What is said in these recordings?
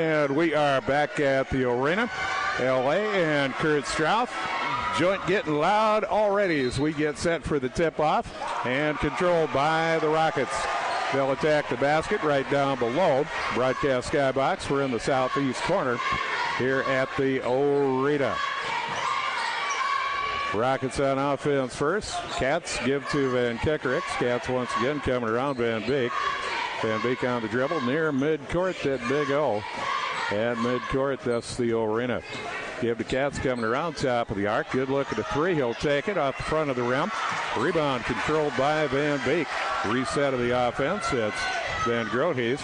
And we are back at the arena. LA and Kurt Strauss. Joint getting loud already as we get set for the tip-off and controlled by the Rockets. They'll attack the basket right down below. Broadcast skybox. We're in the southeast corner here at the arena. Rockets on offense first. Cats give to Van Kekkerick. Cats once again coming around Van Beek. Van Beek on the dribble near midcourt, that big O. At midcourt, that's the arena. Give to Cats coming around top of the arc. Good look at the three. He'll take it off the front of the rim. Rebound controlled by Van Beek. Reset of the offense. It's Van Groothuis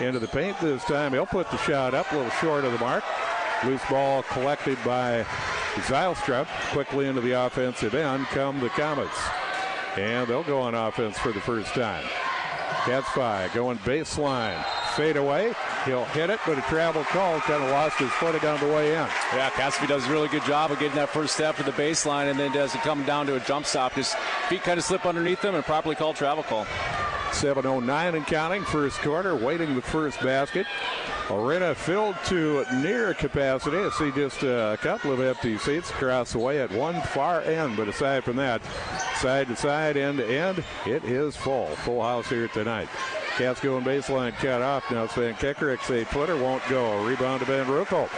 into the paint this time. He'll put the shot up a little short of the mark. Loose ball collected by Zylstra. Quickly into the offensive end come the Comets. And they'll go on offense for the first time. Cats 5 going baseline. Fade away. He'll hit it, but a travel call. Kind of lost his footing on the way in. Yeah, Cassidy does a really good job of getting that first step to the baseline, and then does it come down to a jump stop. Just feet kind of slip underneath him and properly called travel call. 7:09 and counting. First quarter. Waiting the first basket. Arena filled to near capacity. I see just a couple of empty seats across the way at one far end. But aside from that, side to side, end to end, it is full. Full house here tonight. Cats going baseline, cut off. Now it's Van Kekkerick's a-footer, won't go. Rebound to Van Ruckel.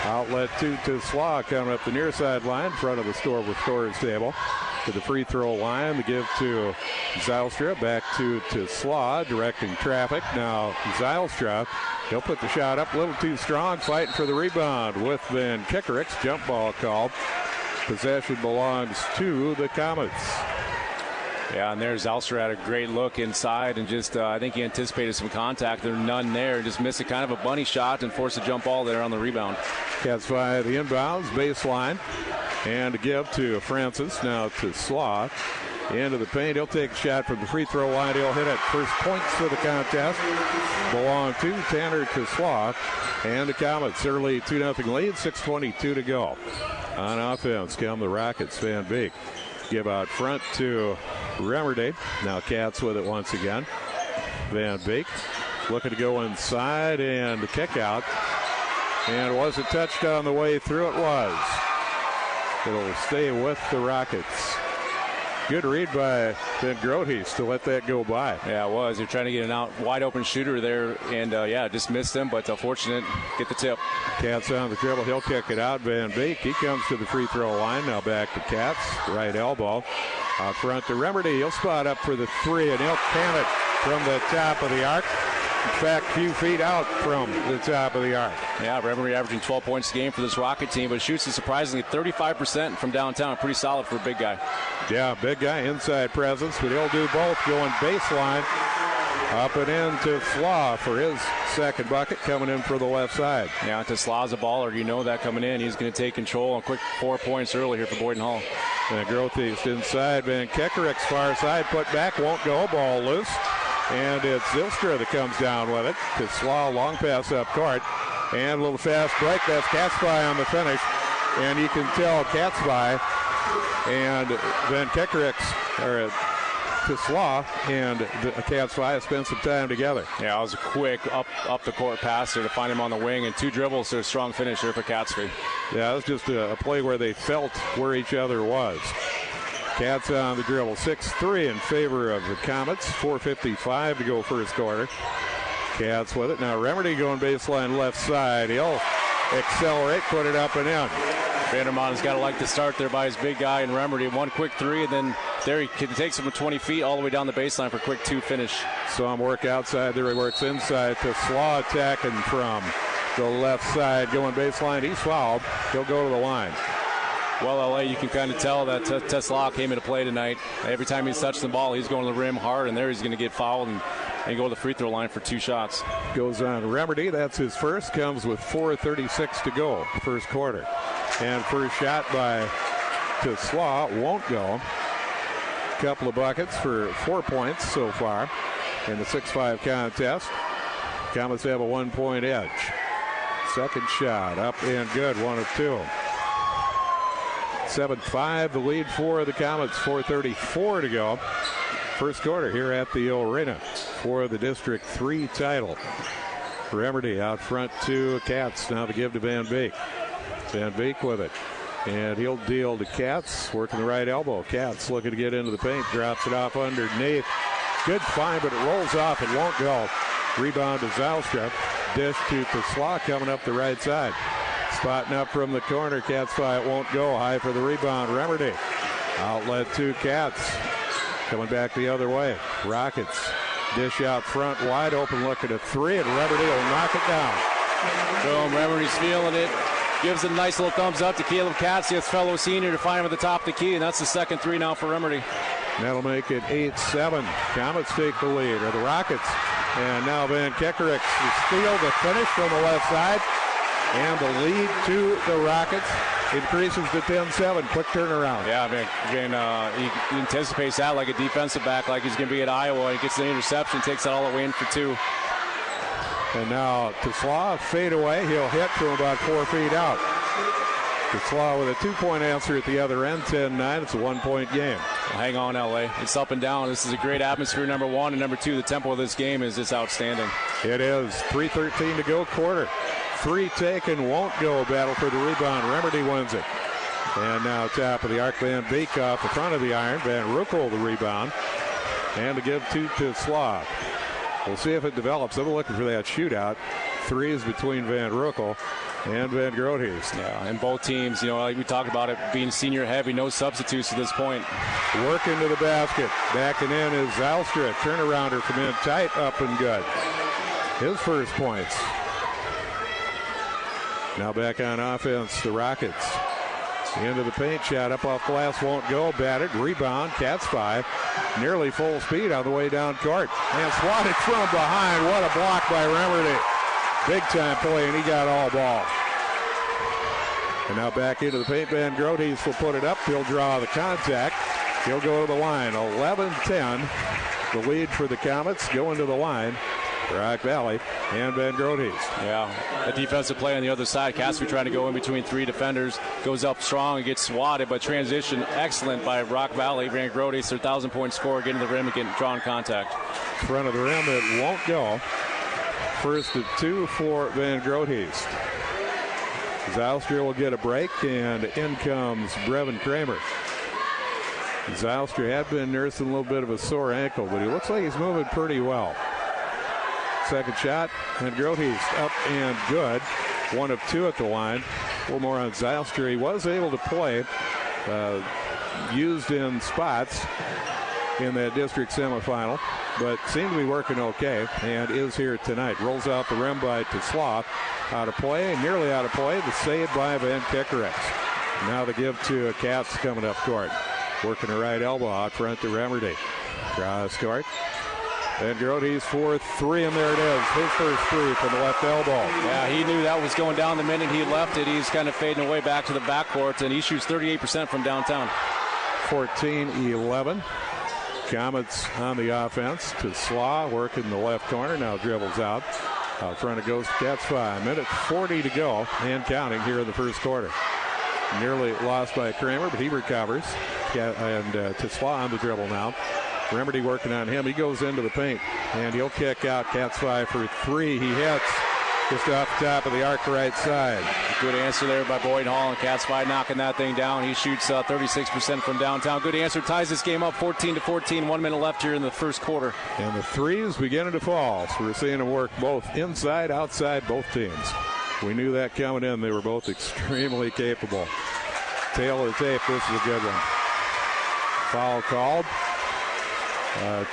Outlet to Slaw coming up the near sideline, front of the scorer's table. To the free throw line, the give to Zylstra, back to Slaw, directing traffic. Now Zylstra, he'll put the shot up a little too strong, fighting for the rebound with Van Kekkerick's jump ball called. Possession belongs to the Comets. Yeah, and there's Zylstra had a great look inside and just, I think he anticipated some contact. There's none there. Just missed a kind of a bunny shot and forced a jump ball there on the rebound. Cats 5 the inbounds, baseline. And a give to Francis, now to Slaw. Into the paint, he'll take a shot from the free throw line. He'll hit it. First points for the contest belong to Tanner to Slaw. And the Comets early 2-0 lead, 6:22 to go. On offense come the Rockets. Van Beek. Give out front to Remerdy. Now Cats with it once again. Van Beek looking to go inside and the kick out. And was it touched on the way through? It was. It'll stay with the Rockets. Good read by Van Groothuis to let that go by. Yeah, it was. They're trying to get an wide open shooter there, and just missed him, but fortunate. Get the tip. Cats on the dribble. He'll kick it out. Van Beek, he comes to the free throw line. Now back to Cats. Right elbow. Out front to Remerdy. He'll spot up for the three, and he'll can it from the top of the arc. In fact, few feet out from the top of the arc. Yeah, Remerdy averaging 12 points a game for this Rocket team, but shoots it surprisingly 35% from downtown. Pretty solid for a big guy. Yeah, big guy, inside presence, but he'll do both. Going baseline, up and in to Slaw for his second bucket, coming in for the left side. Yeah, to Slaw's a baller. You know that coming in. He's going to take control. A quick 4 points early here for Boyden Hall. And Groothuis inside. Van Kekkerick's far side, put back, won't go. Ball loose. And it's Zylstra that comes down with it to Slaw, long pass up court. And a little fast break. That's Katzby on the finish. And you can tell Katzby and Van Kekkerick's to Slaw and Katzby spent some time together. Yeah, it was a quick up the court pass there to find him on the wing, and two dribbles to a strong finish there for Katzby. Yeah, it was just a play where they felt where each other was. Cats on the dribble, 6-3 in favor of the Comets. 4:55 to go first quarter. Cats with it. Now Remerdy going baseline left side. He'll accelerate, put it up and in. Vandermon's got to like the start there by his big guy and Remerdy. One quick three, and then there he takes him from 20 feet all the way down the baseline for a quick two finish. Saw him work outside. There he works inside to Slaw, attacking from the left side. Going baseline. He's fouled. He'll go to the line. Well, LA, you can kind of tell that Tesla came into play tonight. Every time he's touched the ball, he's going to the rim hard, and there he's going to get fouled and go to the free throw line for two shots. Goes on Remerdy. That's his first. Comes with 4:36 to go, first quarter. And first shot by Tesla won't go. Couple of buckets for 4 points so far in the 6-5 contest. Comets have a 1 point edge. Second shot up and good, 1 of 2. 7-5 the lead for the Comets, 4:34 to go. First quarter here at the arena for the District 3 title. Remerdy out front to Katz. Now the give to Van Beek. Van Beek with it. And he'll deal to Katz, working the right elbow. Katz looking to get into the paint, drops it off underneath. Good find, but it rolls off. It won't go. Rebound to Zylstra. Dish to Tesla coming up the right side. Spotting up from the corner. Katz by it won't go. High for the rebound. Remerdy. Outlet to Katz. Coming back the other way. Rockets. Dish out front. Wide open look at a three, and Remerdy will knock it down. Boom. Remerdy's feeling it. Gives a nice little thumbs up to Caleb Katz, his fellow senior, to find him at the top of the key, and that's the second three now for Remerdy. That'll make it 8-7. Comets take the lead, or the Rockets. And now Van Kekerix to steal the finish from the left side. And the lead to the Rockets increases to 10-7. Quick turnaround. Yeah, again, he anticipates that like a defensive back, like he's going to be at Iowa. He gets the interception, takes that all the way in for two. And now Tesla fade away. He'll hit from about 4 feet out. Tesla with a 2-point answer at the other end, 10-9. It's a 1-point game. Well, hang on, LA. It's up and down. This is a great atmosphere, number one. And number two, the tempo of this game is just outstanding. It is. 3:13 to go, quarter. Three taken, won't go. Battle for the rebound. Remerdy wins it. And now top of the arc, Van Beek off the front of the iron. Van Roekel the rebound. And to give to Tesla. We'll see if it develops. They're looking for that shootout. Threes between Van Roekel and Van Groothuis. Yeah, and both teams, like we talked about it being senior heavy, no substitutes at this point. Work into the basket. Backing in is Zylstra. Turnarounder from in tight, up and good. His first points. Now back on offense, the Rockets. Into the paint, shot up off glass, won't go. Batted, rebound, Cats 5. Nearly full speed on the way down court. And swatted from behind. What a block by Remerdy. Big time play, and he got all ball. And now back into the paint. Van Groothuis will put it up. He'll draw the contact. He'll go to the line. 11-10. The lead for the Comets going to the line. Rock Valley and Van Groothuis. Yeah, a defensive play on the other side. Casper trying to go in between three defenders. Goes up strong and gets swatted, but transition excellent by Rock Valley. Van Groothuis, their 1,000-point scorer, getting to the rim and getting drawn contact. Front of the rim, it won't go. First at 2 for Van Groothuis. Zylstra will get a break, and in comes Brevin Kramer. Zylstra had been nursing a little bit of a sore ankle, but he looks like he's moving pretty well. Second shot, and Groothuis up and good. 1 of 2 at the line. A little more on Zylstra. He was able to play, used in spots in that district semifinal, but seemed to be working okay, and is here tonight. Rolls out the rim by Tesla. Out of play, nearly out of play. The save by Van Kekerix. Now the give to Katz coming up court. Working the right elbow out front to Remerdy. Cross court. Van Groothuis for 3, and there it is. His first three from the left elbow. Yeah, he knew that was going down the minute he left it. He's kind of fading away back to the backcourt, and he shoots 38% from downtown. 14-11. Comets on the offense. Tesla working the left corner. Now dribbles out. Out front it goes to Cats 5. Minute 40 to go and counting here in the first quarter. Nearly lost by Kramer, but he recovers. And Tesla on the dribble now. Remerdy working on him. He goes into the paint, and he'll kick out. Cats 5 for 3. He hits just off the top of the arc right side. Good answer there by Boyd Hall, and Cats 5 knocking that thing down. He shoots 36% from downtown. Good answer. Ties this game up 14-14. 1 minute left here in the first quarter. And the threes beginning to fall. So we're seeing them work both inside, outside, both teams. We knew that coming in. They were both extremely capable. Tail of the tape. This is a good one. Foul called.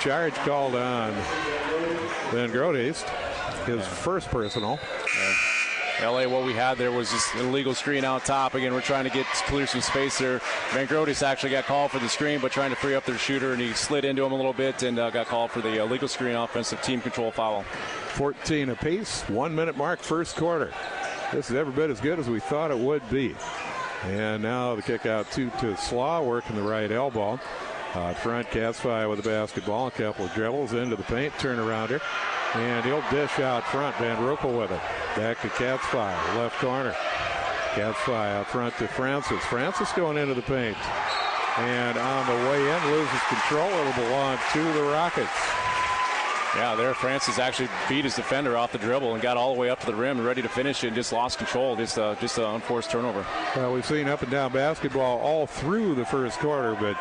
Charge called on Van Groothuis, his first personal. LA, what we had there was just an illegal screen out top. Again, we're trying to clear some space there. Van Groothuis actually got called for the screen, but trying to free up their shooter, and he slid into him a little bit and got called for the illegal screen offensive team control foul. 14 apiece, 1 minute mark, first quarter. This is every bit as good as we thought it would be. And now the kick out to Tesla, working the right elbow. Front, Cats 5 with the basketball. A couple of dribbles into the paint, turnarounder. And he'll dish out front. Van Roekel with it. Back to Cats 5, left corner. Cats 5 out front to Francis. Francis going into the paint. And on the way in, loses control. It'll belong to the Rockets. Yeah, there Francis actually beat his defender off the dribble and got all the way up to the rim, ready to finish it, and just lost control. Just an unforced turnover. We've seen up and down basketball all through the first quarter, but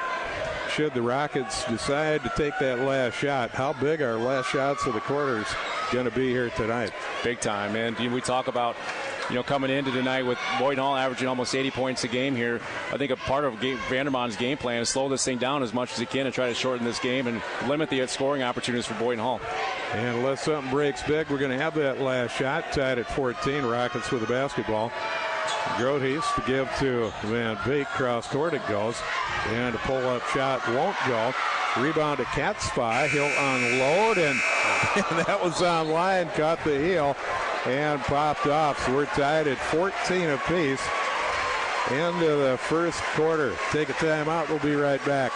should the Rockets decide to take that last shot, how big are last shots of the quarters going to be here tonight? Big time, and we talk about coming into tonight with Boynton Hall averaging almost 80 points a game here. I think a part of Vandermon's game plan is slow this thing down as much as he can and try to shorten this game and limit the scoring opportunities for Boynton Hall. And unless something breaks big, we're going to have that last shot tied at 14. Rockets with the basketball. Grotes to give to Van Beek. Cross court it goes. And a pull-up shot won't go. Rebound to Katzfei. He'll unload, and that was on line. Caught the heel and popped off. So we're tied at 14 apiece. End of the first quarter. Take a timeout. We'll be right back.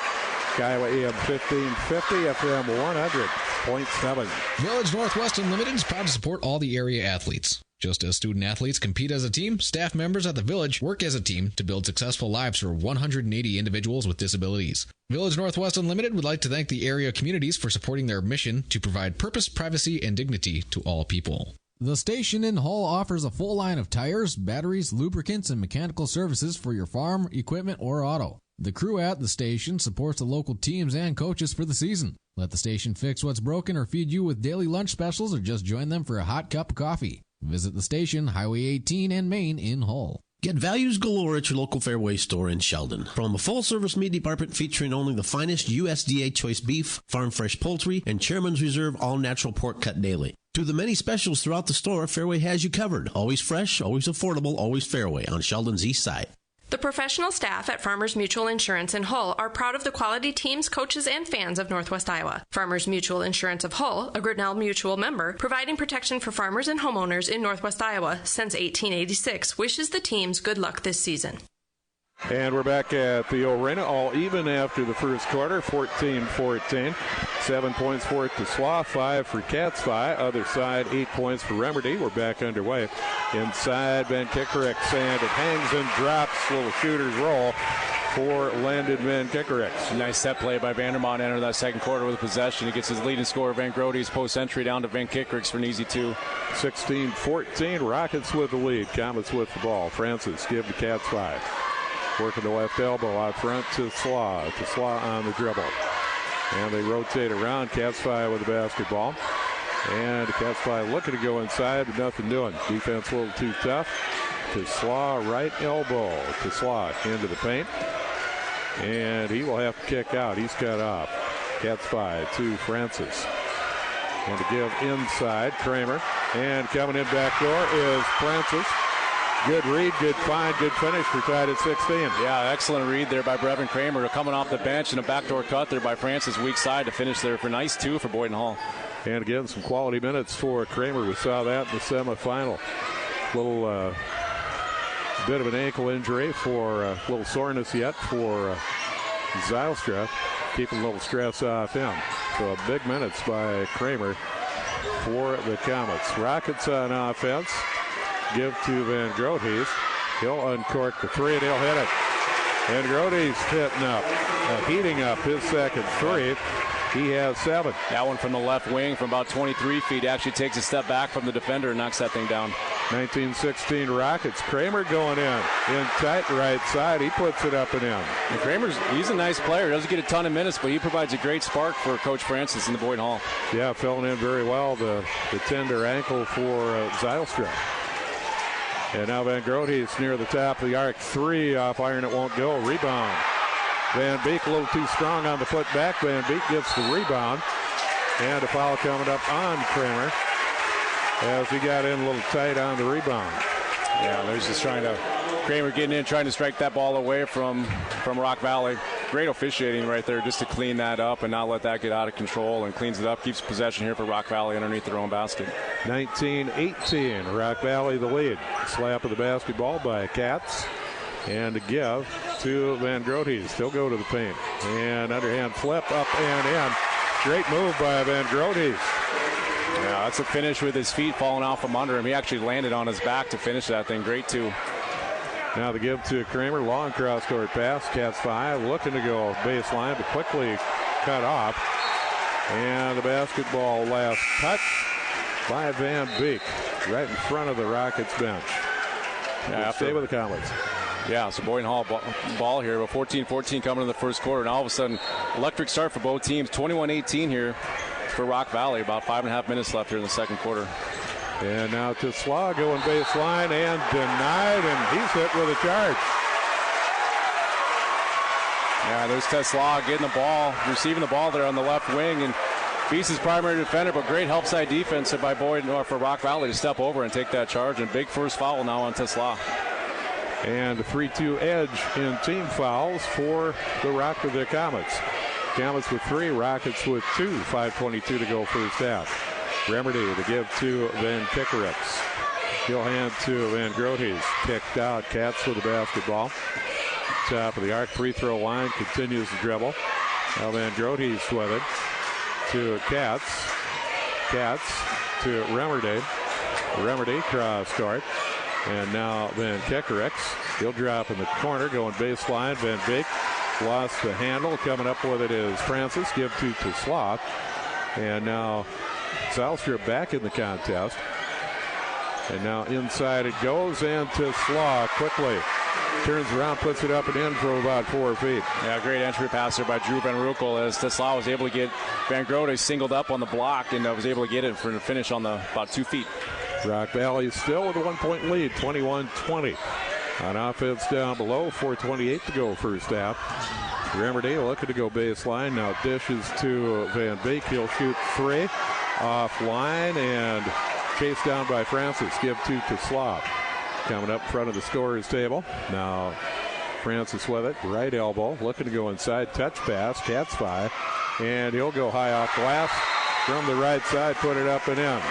Kiowa AM 1550, FM 100.7. Village Northwest Unlimited is proud to support all the area athletes. Just as student athletes compete as a team, staff members at the Village work as a team to build successful lives for 180 individuals with disabilities. Village Northwest Unlimited would like to thank the area communities for supporting their mission to provide purpose, privacy, and dignity to all people. The station in Hull offers a full line of tires, batteries, lubricants, and mechanical services for your farm, equipment, or auto. The crew at the station supports the local teams and coaches for the season. Let the station fix what's broken or feed you with daily lunch specials or just join them for a hot cup of coffee. Visit the station, Highway 18 and Main in Hull. Get values galore at your local Fairway store in Sheldon. From a full-service meat department featuring only the finest USDA choice beef, farm fresh poultry, and Chairman's Reserve all-natural pork cut daily. To the many specials throughout the store, Fairway has you covered. Always fresh, always affordable, always Fairway on Sheldon's east side. The professional staff at Farmers Mutual Insurance in Hull are proud of the quality teams, coaches, and fans of Northwest Iowa. Farmers Mutual Insurance of Hull, a Grinnell Mutual member, providing protection for farmers and homeowners in Northwest Iowa since 1886, wishes the teams good luck this season. And we're back at the arena, all even after the first quarter, 14-14. 7 points for Tesla, 5 for Katzfei. Other side, 8 points for Remedy. We're back underway. Inside, Van Kickerick sand. It hangs and drops. Little shooter's roll for Landon Van Kickerick. Nice set play by Vandermont enter that second quarter with possession. He gets his leading scorer, Van Grote's post entry down to Van Kickerick for an easy 2. 16-14. Rockets with the lead. Comets with the ball. Francis give to Katzfei. Working the left elbow out front to Slaw. To Slaw on the dribble. And they rotate around. Katzfei with the basketball. And Katzfei looking to go inside, but nothing doing. Defense a little too tough. To Slaw, right elbow. To Slaw into the paint. And he will have to kick out. He's cut off. Katzfei to Francis. And to give inside, Kramer. And coming in back door is Francis. Good read, good find, good finish. We're tied at 16. Yeah, excellent read there by Brevin Kramer. Coming off the bench and a backdoor cut there by Francis, weak side to finish there for nice 2 for Boynton Hall. And again, some quality minutes for Kramer. We saw that in the semifinal. Little bit of an ankle injury for a little soreness yet for Zylstra. Keeping a little stress off him. So big minutes by Kramer for the Comets. Rockets on offense. Give to Van Grotes. He'll uncork the 3 and he'll hit it. Van Grotes heating up his second 3. He has 7. That one from the left wing from about 23 feet. Actually takes a step back from the defender and knocks that thing down. 19-16 Rockets. Kramer going in tight right side. He puts it up and in. And he's a nice player. Doesn't get a ton of minutes, but he provides a great spark for Coach Francis in the Boynton Hall. Yeah, filling in very well. The tender ankle for Zylstra. And now Van Grotes near the top of the arc. 3 off iron. It won't go. Rebound. Van Beek a little too strong on the foot back. Van Beek gets the rebound. And a foul coming up on Kramer as he got in a little tight on the rebound. Yeah, they're just Kramer getting in, trying to strike that ball away from Rock Valley. Great officiating right there just to clean that up and not let that get out of control, and cleans it up, keeps possession here for Rock Valley underneath their own basket. 19-18, Rock Valley the lead. Slap of the basketball by Katz. And to give to Van Grotes. He'll go to the paint. And underhand flip up and in. Great move by Van Grotes. Yeah, that's a finish with his feet falling out from under him. He actually landed on his back to finish that thing. Great, too. Now the give to Kramer. Long cross-court pass. Katzfei looking to go baseline, but quickly cut off. And the basketball last touch by Van Beek right in front of the Rockets bench. Yeah, stay with the Comets. Yeah, so Boynton Hall ball here, but 14-14 coming in the first quarter. And all of a sudden, electric start for both teams. 21-18 here for Rock Valley. About 5.5 minutes left here in the second quarter. And now to Slaw going baseline and denied, and he's hit with a charge. Yeah, there's Tesla getting the ball, receiving the ball there on the left wing, and beats his primary defender, but great help side defense by Boyd or for Rock Valley to step over and take that charge. And big first foul now on Tesla. And a 3-2 edge in team fouls for the Comets. Comets with 3, Rockets with 2. 5:22 to go first half. Remedy to give to Van Kickericks. He'll hand to Van Grotes. Kicked out. Cats with the basketball. Top of the arc, free throw line, continues the dribble. Now Van Grotes with it to Cats. Cats to Remedy. Remedy cross court. And now Van Kickericks. He'll drop in the corner, going baseline. Van Beek lost the handle. Coming up with it is Francis. Give to Sloth. And now Zalstrip back in the contest. And now inside it goes, and to Slaw quickly. Turns around, puts it up and in for about 4 feet. Yeah, great entry pass there by Drew Van Ruckel as Tesla was able to get Van Grote singled up on the block and was able to get it for the finish on the about 2 feet. Rock Valley still with a 1-point lead, 21-20. On offense down below, 4:28 to go first half. Remedy looking to go baseline. Now dishes to Van Beek. He'll shoot 3. Offline and chased down by Francis. Give to Slav. Coming up in front of the scorer's table. Now Francis with it. Right elbow. Looking to go inside. Touch pass. Cats 5. And he'll go high off glass from the right side. Put it up and in.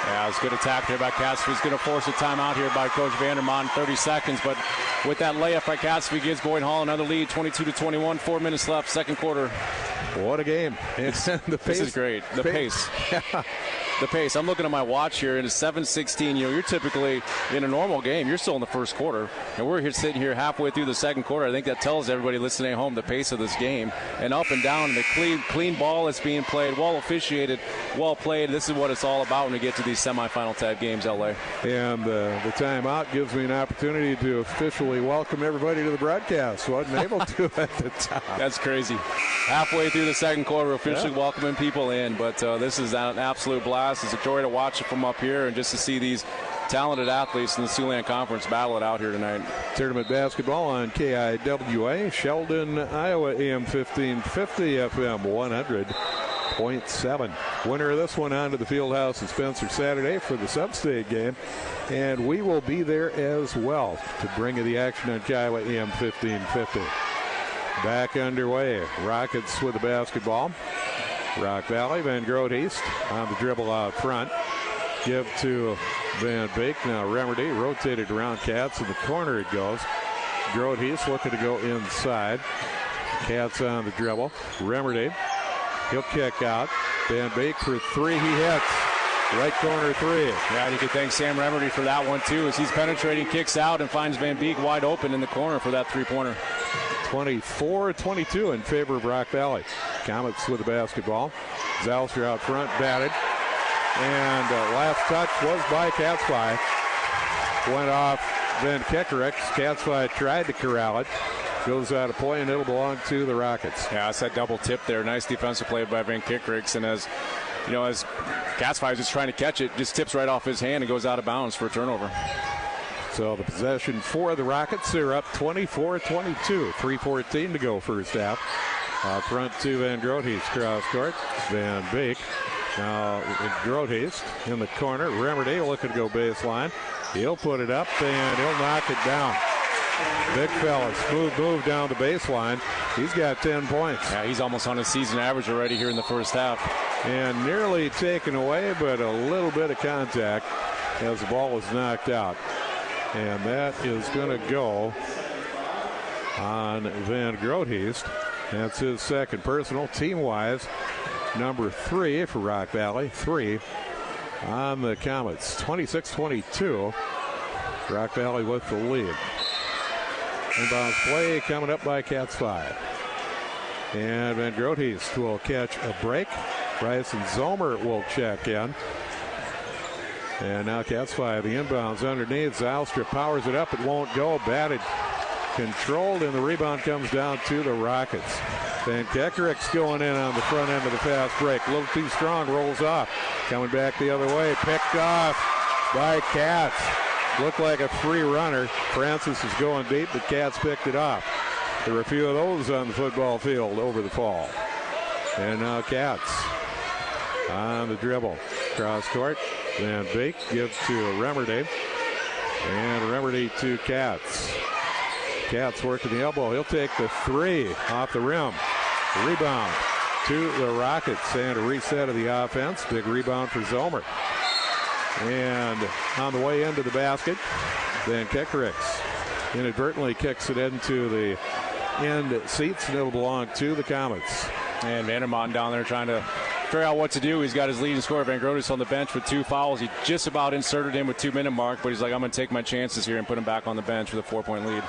Yeah, it's a good attack there by Catsby. He's going to force a timeout here by Coach Vandermont. 30 seconds. But with that layup by Catsby gives Boyd Hall another lead. 22-21. 4 minutes left. Second quarter. What a game. The pace. This is great. The pace. The pace. I'm looking at my watch here, and it's 7:16. You're typically in a normal game. You're still in the first quarter, and we're here sitting here halfway through the second quarter. I think that tells everybody listening at home the pace of this game. And up and down, and the clean ball that's being played, well officiated, well played. This is what it's all about when we get to these semifinal type games, LA. And the timeout gives me an opportunity to officially welcome everybody to the broadcast. Wasn't able to at the top. That's crazy. Halfway through the second quarter, officially welcoming people in, but this is an absolute blast. It's a joy to watch it from up here and just to see these talented athletes in the Siouxland Conference battle it out here tonight. Tournament basketball on KIWA, Sheldon, Iowa, AM 1550, FM 100.7. Winner of this one on to the Fieldhouse in Spencer Saturday for the sub-state game, and we will be there as well to bring you the action on Kiowa, AM 1550. Back underway. Rockets with the basketball. Rock Valley, Van Grote East on the dribble out front. Give to Van Beek. Now Remedy rotated around Cats. In the corner it goes. Grote East looking to go inside. Cats on the dribble. Remedy. He'll kick out. Van Beek for 3. He hits. Right corner 3. Yeah, and you can thank Sam Remedy for that one too, as he's penetrating, kicks out, and finds Van Beek wide open in the corner for that three-pointer. 24-22 in favor of Rock Valley. Comets with the basketball. Zalster out front, batted. And last touch was by Catsby. Went off Van Kickericks. Catsby tried to corral it. Goes out of play, and it'll belong to the Rockets. Yeah, it's that double tip there. Nice defensive play by Van Kickericks. And as Catsby is just trying to catch it, just tips right off his hand and goes out of bounds for a turnover. So the possession for the Rockets. They're up 24-22. 3:14 to go first half. Front to Van Grote, cross court. Van Beek. Now Grote in the corner. Remedy looking to go baseline. He'll put it up and he'll knock it down. Big fella, smooth move down the baseline. He's got 10 points. Yeah, he's almost on his season average already here in the first half. And nearly taken away, but a little bit of contact as the ball was knocked out. And that is going to go on Van Grote. That's his second personal. Team-wise, number 3 for Rock Valley. 3 on the Comets. 26-22. Rock Valley with the lead. Inbounds play coming up by Cats 5. And Van Grote will catch a break. Bryson Zomer will check in. And now Cats fire the inbounds underneath. Zylstra powers it up. It won't go. Batted, controlled, and the rebound comes down to the Rockets. Van Kekerick's going in on the front end of the fast break. A little too strong, rolls off. Coming back the other way, picked off by Cats. Looked like a free runner. Francis is going deep, but Cats picked it off. There were a few of those on the football field over the fall. And now Cats on the dribble. Cross court. Van Beek gives to Remerdy. And Remerdy to Cats. Cats working the elbow. He'll take the three off the rim. Rebound to the Rockets. And a reset of the offense. Big rebound for Zomer. And on the way into the basket, Van Kekericks inadvertently kicks it into the end seats, and it'll belong to the Comets. And Vandermont down there trying to figure out what to do. He's got his leading scorer, Van Grotus, on the bench with 2 fouls. He just about inserted him with 2-minute mark, but he's like, I'm going to take my chances here and put him back on the bench with a 4-point lead.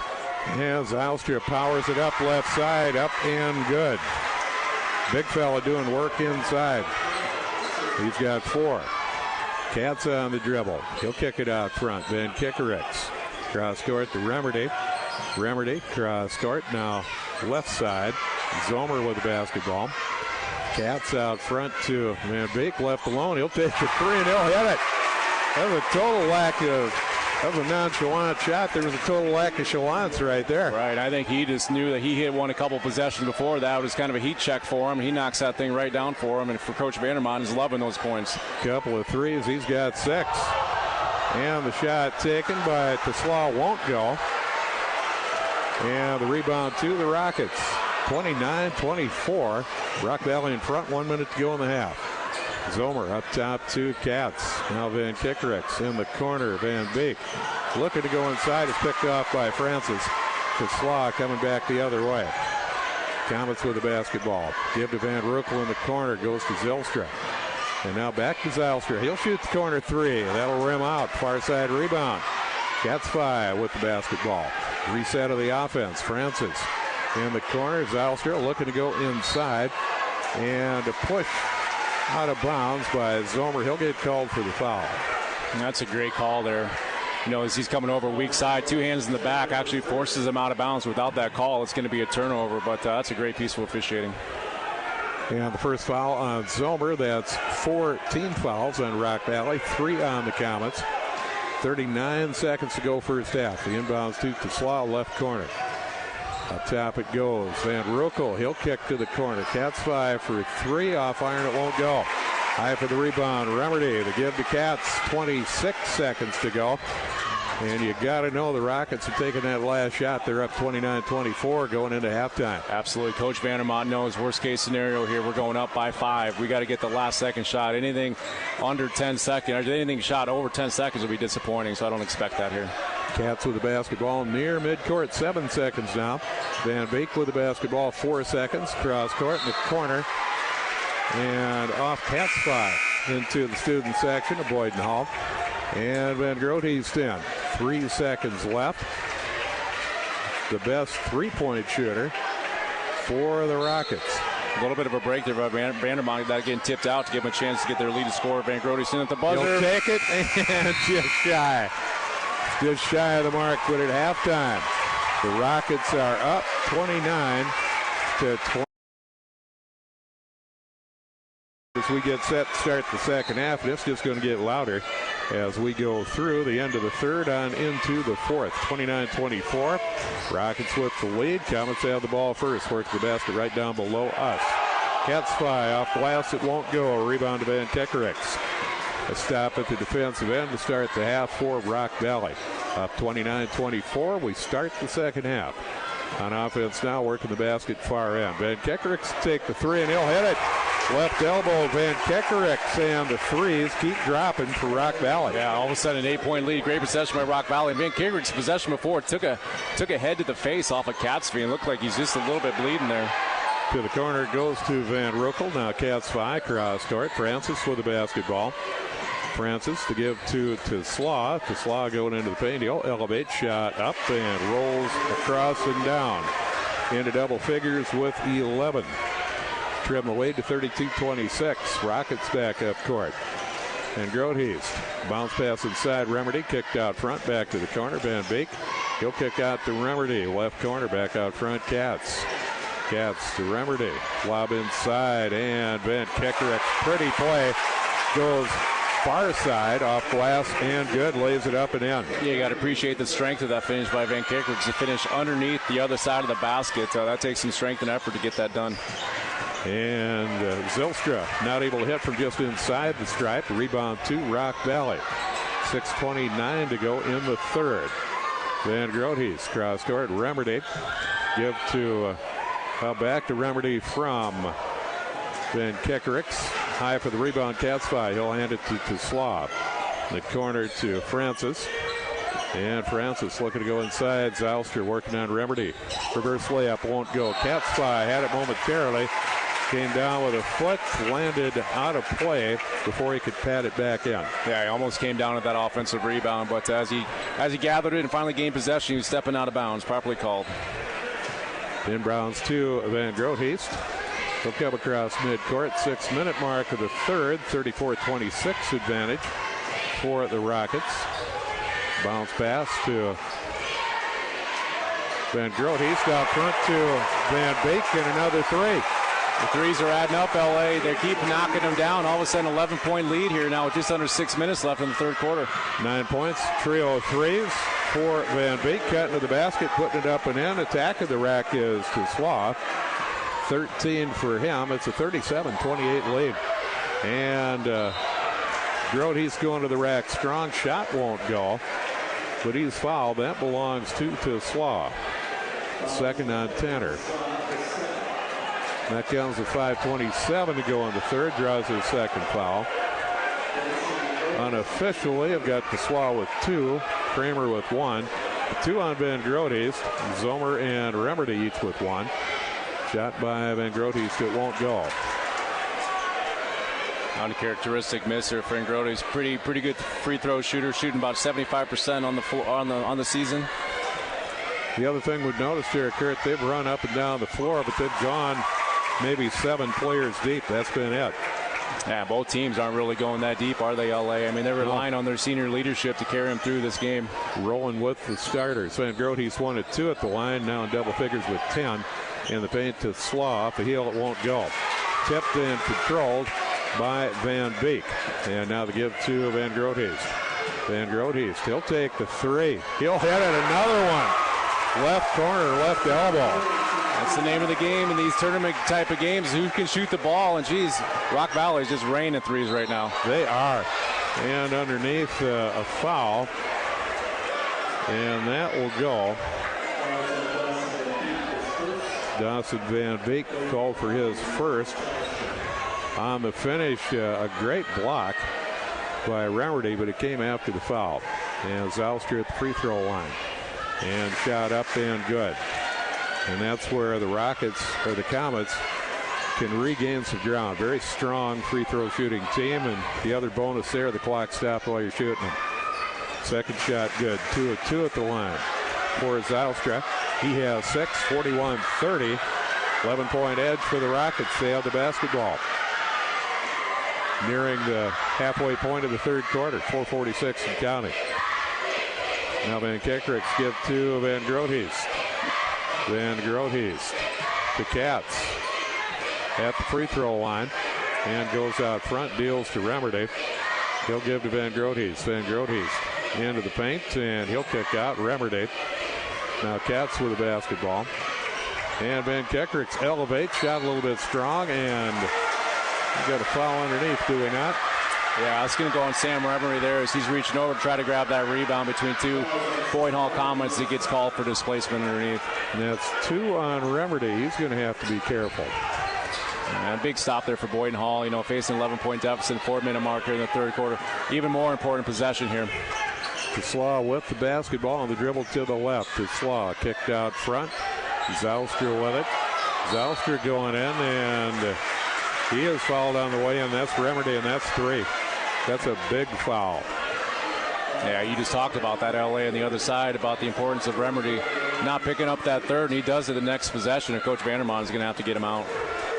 And Zylstra powers it up left side, up and good. Big fella doing work inside. He's got 4. Cats on the dribble. He'll kick it out front. Van Kekericks. Cross court to Remerdy. Remerdy, cross court. Now left side. Zomer with the basketball. Cats out front to Van Beek, left alone. He'll take the three and he'll hit it. That was a total lack of, that was a nonchalant shot. There was a total lack of nonchalance right there. Right, I think he just knew that he hit one a couple possessions before. That was kind of a heat check for him. He knocks that thing right down for him, and for Coach Vandermont, he's loving those points. Couple of threes, he's got 6. And the shot taken by Teslaw won't go. And the rebound to the Rockets. 29-24. Rock Valley in front, 1 minute to go in the half. Zomer up top to Cats. Now Van Kekericks in the corner. Van Beek looking to go inside. It's picked off by Francis. Teslaw coming back the other way. Comets with the basketball. Give to Van Roekel in the corner. Goes to Zylstra. And now back to Zylstra. He'll shoot the corner 3. That'll rim out. Far side rebound. Cats 5 with the basketball. Reset of the offense. Francis in the corner. Zylstra looking to go inside. And a push out of bounds by Zomer. He'll get called for the foul. And that's a great call there. You know, as he's coming over weak side, 2 hands in the back, actually forces him out of bounds. Without that call, it's going to be a turnover, but that's a great piece of officiating. And the first foul on Zomer. That's 14 fouls on Rock Valley, 3 on the Comets. 39 seconds to go first half. The inbounds to Teslaw, left corner. Up top it goes. Van Roekel, he'll kick to the corner. Cats 5 for 3. Off iron, it won't go. High for the rebound. Remerdy, the give to Cats. 26 seconds to go. And you got to know the Rockets are taking that last shot. They're up 29-24 going into halftime. Absolutely. Coach Vandermont knows worst case scenario here. We're going up by 5. We got to get the last second shot. Anything under 10 seconds, or anything shot over 10 seconds will be disappointing, so I don't expect that here. Cats with the basketball near midcourt. 7 seconds now. Van Beek with the basketball. 4 seconds. Cross court in the corner. And off Cats 5 into the student section of Boyden Hall. And Van Grote's 10. 3 seconds left. The best three-point shooter for the Rockets. A little bit of a break there by Vandermont. That getting tipped out to give him a chance to get their leading scorer. Van Grote's in at the buzzer. He'll take it and just shy. Just shy of the mark, but at halftime, the Rockets are up 29-20. As we get set to start the second half, it's just going to get louder as we go through the end of the third on into the fourth. 29-24. Rockets with the lead. Comets have the ball first. Work the basket right down below us. Cats 5 off glass. It won't go. A rebound to Van Kekericks. A stop at the defensive end to start the half for Rock Valley. Up 29-24. We start the second half. On offense now, working the basket far end. Van Kekericks take the 3 and he'll hit it. Left elbow, Van Kekericks, and the threes keep dropping for Rock Valley. Yeah, all of a sudden an 8-point lead. Great possession by Rock Valley. Van Kekerick's possession before took a head to the face off of Cats' feet. It looked like he's just a little bit bleeding there. To the corner goes to Van Roekel. Now Cats 5, cross court. Francis with the basketball. Francis to give to Teslaw. Teslaw going into the paint. He'll elevate, shot up, and rolls across and down into double figures with 11. trim the lead to 32-26. Rockets back up court. And Groteast. Bounce pass inside. Remerdy kicked out front. Back to the corner. Van Beek. He'll kick out to Remerdy. Left corner. Back out front. Katz to Remerdy. Lob inside. And Van Kekerek. Pretty play. Goes far side off glass and good. Lays it up and in. Yeah, you got to appreciate the strength of that finish by Van Kekerek to finish underneath the other side of the basket. That takes some strength and effort to get that done. And Zylstra not able to hit from just inside the stripe. Rebound to Rock Valley. 6:29 to go in the third. Van Groteast cross court. Remerdy give to back to Remerdy from Van Kekerek. High for the rebound. Katzfei. He'll hand it to Slav. The corner to Francis. And Francis looking to go inside. Zylstra working on Remerdy. Reverse layup won't go. Katzfei had it momentarily. Came down with a foot, landed out of play before he could pat it back in. Yeah, he almost came down at that offensive rebound, but as he gathered it and finally gained possession, he was stepping out of bounds. Properly called. Inbounds to Van Groteast. He'll come across midcourt. 6-minute mark of the third. 34-26 advantage for the Rockets. Bounce pass to Van Groteast out front to Van Beek and another three. The threes are adding up, LA. They keep knocking them down. All of a sudden, 11-point lead here now with just under 6 minutes left in the third quarter. 9 points, trio of threes for Van Beek. Cutting to the basket, putting it up and in. Attack of the rack is to Slaw. 13 for him. It's a 37-28 lead. And Groteast going to the rack. Strong shot won't go. But he's fouled. That belongs to Slaw. Second on Tanner. That comes with 5:27 to go in the third. Draws his second foul. Unofficially, I've got Slaw with 2. Kramer with 1. 2 on Van Groteast. Zomer and Remerdy each with 1. Shot by Van Groteast. It won't go. Uncharacteristic misser. Van Groteast pretty good free throw shooter, shooting about 75% on the season. The other thing we've noticed here, Kurt, they've run up and down the floor, but they've gone maybe 7 players deep. That's been it. Yeah, both teams aren't really going that deep, are they, LA? I mean, they're relying on their senior leadership to carry them through this game. Rolling with the starters. Van Groteast 1 at 2 at the line, now in double figures with 10. In the paint to Slaw. Off the heel, it won't go. Tipped and controlled by Van Beek. And now the give to Van Groteast. Van Groteast, he'll take the 3. He'll hit it, another one. Left corner, left elbow. That's the name of the game in these tournament type of games. Who can shoot the ball? And geez, Rock Valley is just raining threes right now. They are. And underneath a foul. And that will go. Dawson Van Beek called for his first. On the finish, a great block by Remerdy, but it came after the foul. And Zylstra at the free throw line. And shot up and good. And that's where the Rockets, or the Comets, can regain some ground. Very strong free throw shooting team. And the other bonus there, the clock stopped while you're shooting them. Second shot good. 2 of 2 at the line for Zylstra. He has 6, 41-30. 11-point edge for the Rockets. They have the basketball. Nearing the halfway point of the third quarter. 4:46 and counting. Now Van Kekerek give to Van Groteast. Van Groteast to Katz at the free throw line. And goes out front. Deals to Remerdy. He'll give to Van Groteast. Van Groteast into the paint. And he'll kick out Remerdy. Now Katz with the basketball. And Van Kekerek elevates. Shot a little bit strong. And we got a foul underneath, do we not? Yeah, it's going to go on Sam Remerdy there as he's reaching over to try to grab that rebound between 2 Boyd Hall Comets. He gets called for displacement underneath. And that's 2 on Remerdy. He's going to have to be careful. And a big stop there for Boyd Hall, facing 11-point deficit, 4-minute marker in the third quarter. Even more important possession here. To Slaw with the basketball on the dribble to the left. To Slaw, kicked out front. Zylstra with it. Zylstra going in, and he is fouled on the way in. That's Remerdy, and that's 3. That's a big foul. Yeah, you just talked about that, LA, on the other side, about the importance of Remerdy not picking up that third, and he does it the next possession, and Coach Vandermont is going to have to get him out.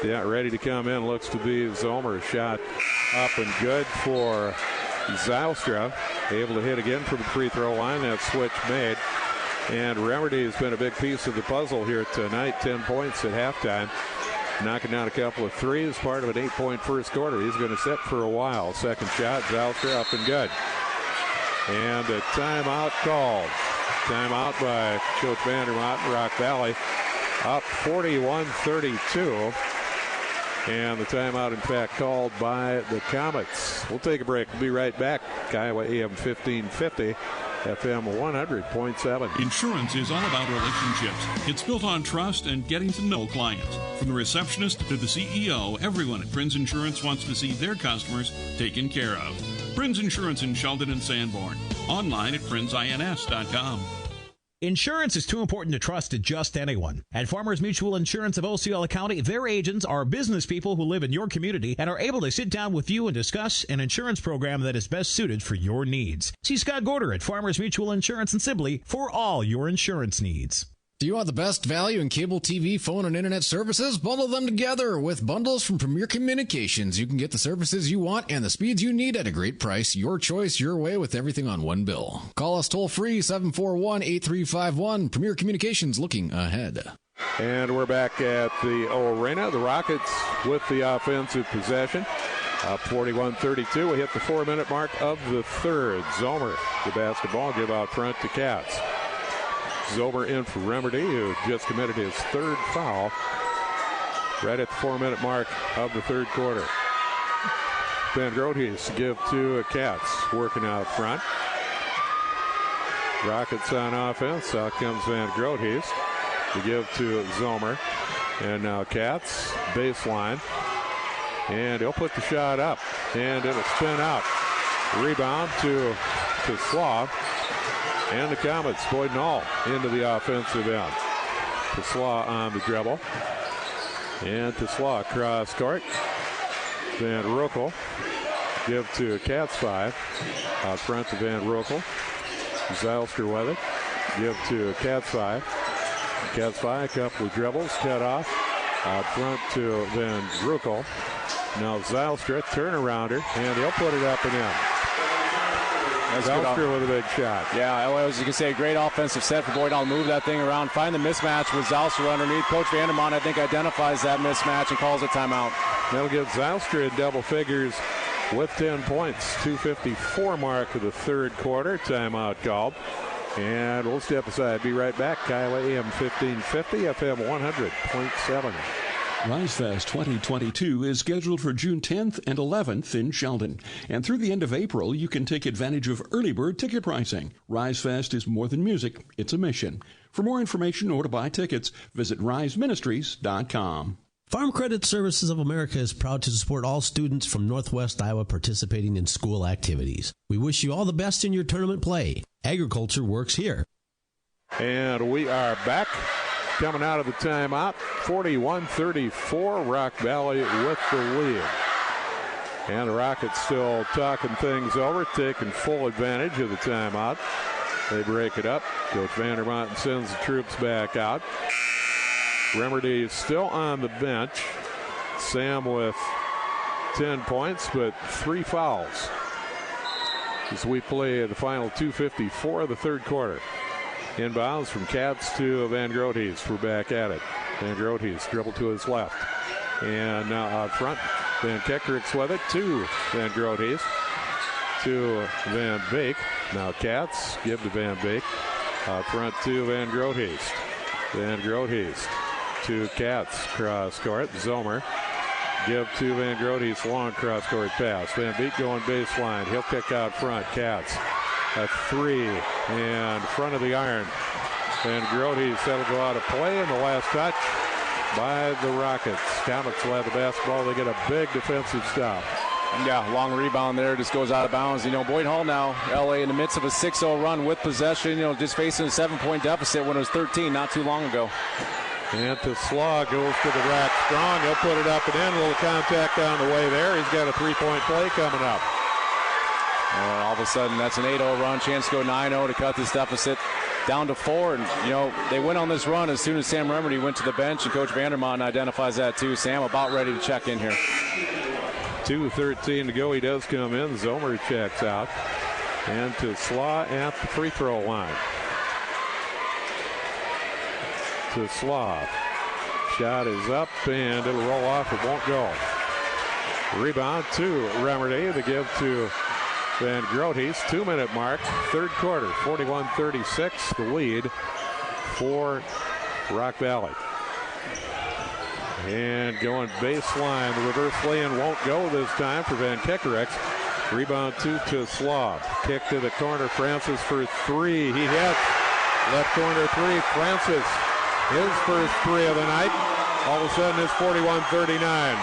Yeah, ready to come in. Looks to be Zomer. Shot up and good for Zylstra. Able to hit again from the free throw line. That switch made. And Remedy has been a big piece of the puzzle here tonight. 10 points at halftime. Knocking down a couple of threes. Part of an 8-point first quarter. He's going to sit for a while. Second shot. Zylstra up and good. And a timeout called. Timeout by Coach Vandermont in Rock Valley. Up 41-32. And the timeout, in fact, called by the Comets. We'll take a break. We'll be right back. Kiowa AM 1550, FM 100.7. Insurance is all about relationships. It's built on trust and getting to know clients. From the receptionist to the CEO, everyone at Prince Insurance wants to see their customers taken care of. Prince Insurance in Sheldon and Sanborn. Online at princeins.com. Insurance is too important to trust to just anyone. At Farmers Mutual Insurance of Osceola County, their agents are business people who live in your community and are able to sit down with you and discuss an insurance program that is best suited for your needs. See Scott Gorder at Farmers Mutual Insurance in Sibley for all your insurance needs. Do you want the best value in cable TV, phone, and internet services? Bundle them together with bundles from Premier Communications. You can get the services you want and the speeds you need at a great price. Your choice, your way, with everything on one bill. Call us toll-free, 741-8351. Premier Communications, looking ahead. And we're back at the arena. The Rockets with the offensive possession. Up 41-32. We hit the 4-minute mark of the third. Zomer, the basketball, give out front to Katz. Zomer in for Remedy, who just committed his third foul right at the 4-minute mark of the third quarter. Van Groothuis give to Katz, working out front. Rockets on offense. Out comes Van Groothuis to give to Zomer. And now Katz, baseline. And he'll put the shot up. And it'll spin out. Rebound to Slaw. And the Comets, Boyd Null into the offensive end. To Slaw on the dribble. And to Slaw cross court. Van Roekel give to Katz 5. Out front to Van Roekel. Zylstra with it. Give to Katz 5. Katz 5, a couple of dribbles, cut off. Out front to Van Roekel. Now Zylstra, turnarounder, and he'll put it up and in. Zylstra with a big shot. Yeah, as you can say, a great offensive set for Boyd. I'll move that thing around, find the mismatch with Zylstra underneath. Coach Vandermont, I think, identifies that mismatch and calls a timeout. That'll give Zylstra in double figures with 10 points. 2:54 mark of the third quarter. Timeout called. And we'll step aside. Be right back. Kiowa AM 1550, FM 100.7. RiseFest 2022 is scheduled for June 10th and 11th in Sheldon. And through the end of April, you can take advantage of early bird ticket pricing. RiseFest is more than music, it's a mission. For more information or to buy tickets, visit riseministries.com. Farm Credit Services of America is proud to support all students from Northwest Iowa participating in school activities. We wish you all the best in your tournament play. Agriculture works here. And we are back. Coming out of the timeout, 41-34, Rock Valley with the lead. And the Rockets still talking things over, taking full advantage of the timeout. They break it up. Coach Vandermont sends the troops back out. Remedy is still on the bench. Sam with 10 points, but 3 fouls as we play the final 2:54 of the third quarter. Inbounds from Katz to Van Groothuis. We're back at it. Van Groothuis dribble to his left. And now out front, Van Kekericks with it to Van Groothuis. To Van Beek. Now Katz, give to Van Beek. Out front to Van Groothuis. Van Groothuis to Katz, cross court. Zomer, give to Van Groothuis, long cross court pass. Van Beek going baseline. He'll kick out front. Katz. A 3 and front of the iron. Van Groothuis, that'll go out of play, and the last touch by the Rockets. Comets will have the basketball. They get a big defensive stop. Yeah, long rebound there, just goes out of bounds. Boyd Hall now, LA in the midst of a 6-0 run with possession, just facing a 7-point deficit when it was 13 not too long ago. And to Slaw, goes to the rack strong. He'll put it up and in. A little contact on the way there. He's got a 3-point play coming up. And all of a sudden, that's an 8-0 run. Chance to go 9-0 to cut this deficit. down to 4, and they went on this run as soon as Sam Remedy went to the bench, and Coach Vandermont identifies that too. Sam about ready to check in here. 2:13 to go. He does come in. Zomer checks out, and to Slaw at the free throw line. To Slaw. Shot is up, and it'll roll off. It won't go. Rebound to Remedy. The give to Van Groothuis. 2-minute mark. Third quarter. 41-36. The lead for Rock Valley. And going baseline. The reverse lay-in won't go this time for Van Kekkerex. Rebound to Slav. Kick to the corner. Francis for 3. He hits. Left corner 3. Francis. His first 3 of the night. All of a sudden it's 41-39.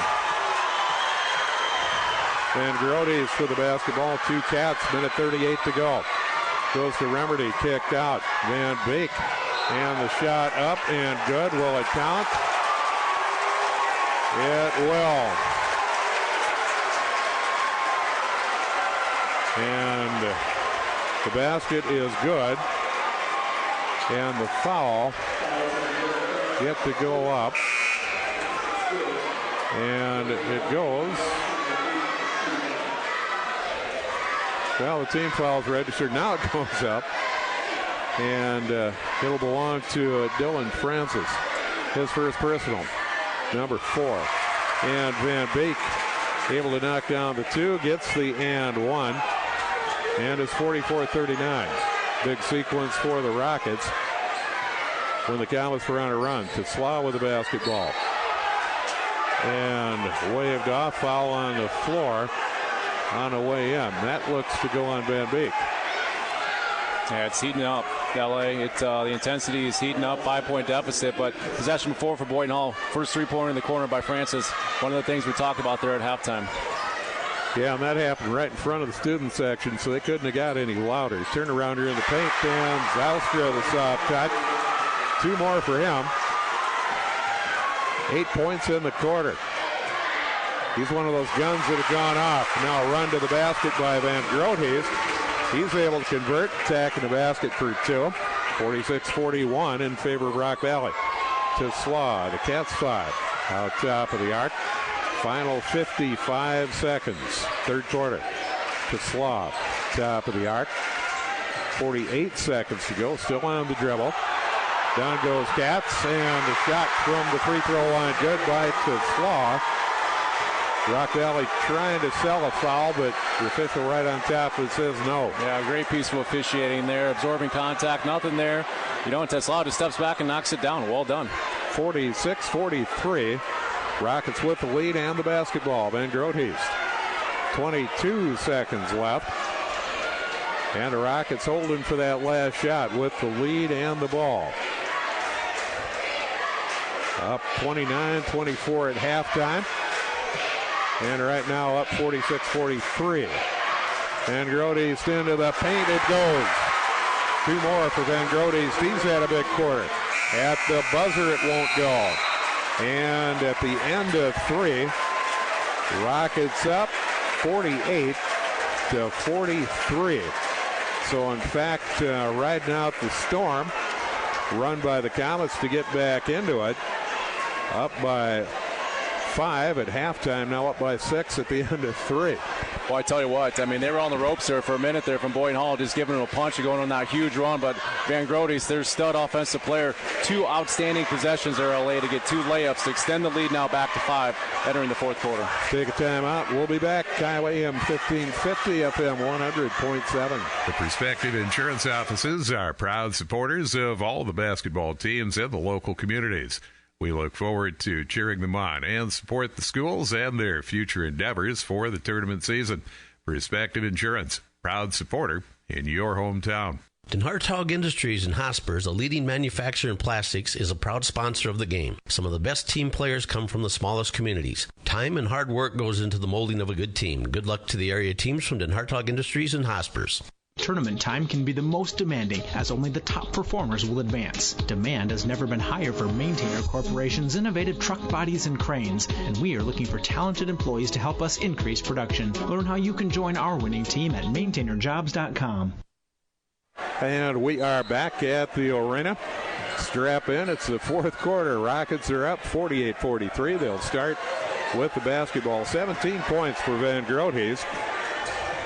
Van Groothuis for the basketball. 2 Cats. Minute 38 to go. Goes to Remedy. Kicked out. Van Beek. And the shot up and good. Will it count? It will. And the basket is good. And the foul yet to go up. And it goes. Well, the team foul's registered. Now it goes up. And it'll belong to Dylan Francis. His first personal. Number 4. And Van Beek able to knock down the 2. Gets the and 1. And it's 44-39. Big sequence for the Rockets when the Comets were on a run. To Slaw with the basketball. And waved off. Foul on the floor on the way in. That looks to go on Van Beek. Yeah, it's heating up, LA. The intensity is heating up. 5-point deficit, but possession before for Boynton Hall. First 3-pointer in the corner by Francis. One of the things we talked about there at halftime. Yeah, and that happened right in front of the student section, so they couldn't have got any louder. Turn around here in the paint, and Zalstra the soft touch. 2 more for him. 8 points in the quarter. He's one of those guns that have gone off. Now a run to the basket by Van Groothuis. He's able to convert, attacking the basket for 2. 46-41 in favor of Rock Valley. To Slaw, the Cats 5. Out top of the arc. Final 55 seconds. Third quarter. To Slaw, top of the arc. 48 seconds to go. Still on the dribble. Down goes Cats, and the shot from the free throw line. Good by to Slaw. Rock Valley trying to sell a foul, but the official right on top of it says no. Yeah, great piece of officiating there. Absorbing contact, nothing there. And Slaw just steps back and knocks it down. Well done. 46-43. Rockets with the lead and the basketball. Van Groothuis. 22 seconds left. And the Rockets holding for that last shot with the lead and the ball. Up 29-24 at halftime. And right now up 46-43. Van Groothuis into the paint. It goes. 2 more for Van Groothuis. He's had a big quarter. At the buzzer, it won't go. And at the end of 3, Rockets up 48-43. So, in fact, riding out the storm, run by the Comets to get back into it. Up by 5 at halftime, now up by 6 at the end of 3. Well, I tell you what, they were on the ropes there for a minute there from Boynton Hall, just giving them a punch and going on that huge run. But Van Groothuis, their stud offensive player, 2 outstanding possessions there, LA, to get 2 layups to extend the lead now back to 5 entering the fourth quarter. Take a timeout. We'll be back. Kyle AM 1550, FM 100.7. The Perspective Insurance offices are proud supporters of all the basketball teams in the local communities. We look forward to cheering them on and support the schools and their future endeavors for the tournament season. Perspective Insurance, proud supporter in your hometown. Hartog Industries in Hospers, a leading manufacturer in plastics, is a proud sponsor of the game. Some of the best team players come from the smallest communities. Time and hard work goes into the molding of a good team. Good luck to the area teams from Hartog Industries in Hospers. Tournament time can be the most demanding, as only the top performers will advance. Demand has never been higher for Maintainer Corporation's innovative truck bodies and cranes, and we are looking for talented employees to help us increase production. Learn how you can join our winning team at maintainerjobs.com. And we are back at the arena. Strap in. It's the fourth quarter. Rockets are up 48-43. They'll start with the basketball. 17 points for Van Groothuis.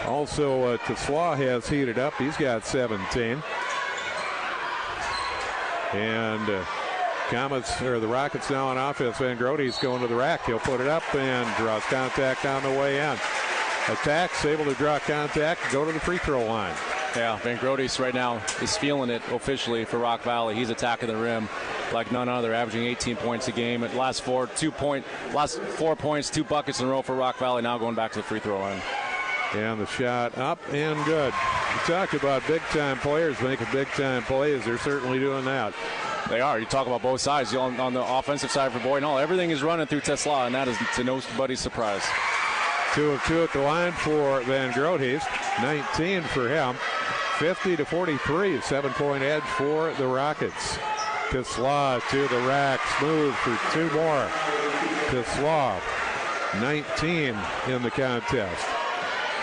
Also, Tesla has heated up. He's got 17. And the Rockets now on offense. Van Groothuis going to the rack. He'll put it up and draws contact on the way in. Attacks, able to draw contact, go to the free throw line. Yeah, Van Groothuis right now is feeling it officially for Rock Valley. He's attacking the rim like none other, averaging 18 points a game. At last 4 points, 2 buckets in a row for Rock Valley. Now going back to the free throw line. And the shot up and good. You talked about big-time players making big-time plays. They're certainly doing that. They are. You talk about both sides. On the offensive side for Boyd Hall, everything is running through Tesla, and that is to nobody's surprise. 2 of 2 at the line for Van Groothuis. 19 for him. 50-43, 7-point edge for the Rockets. Tesla to the rack, smooth for 2 more. Tesla, 19 in the contest.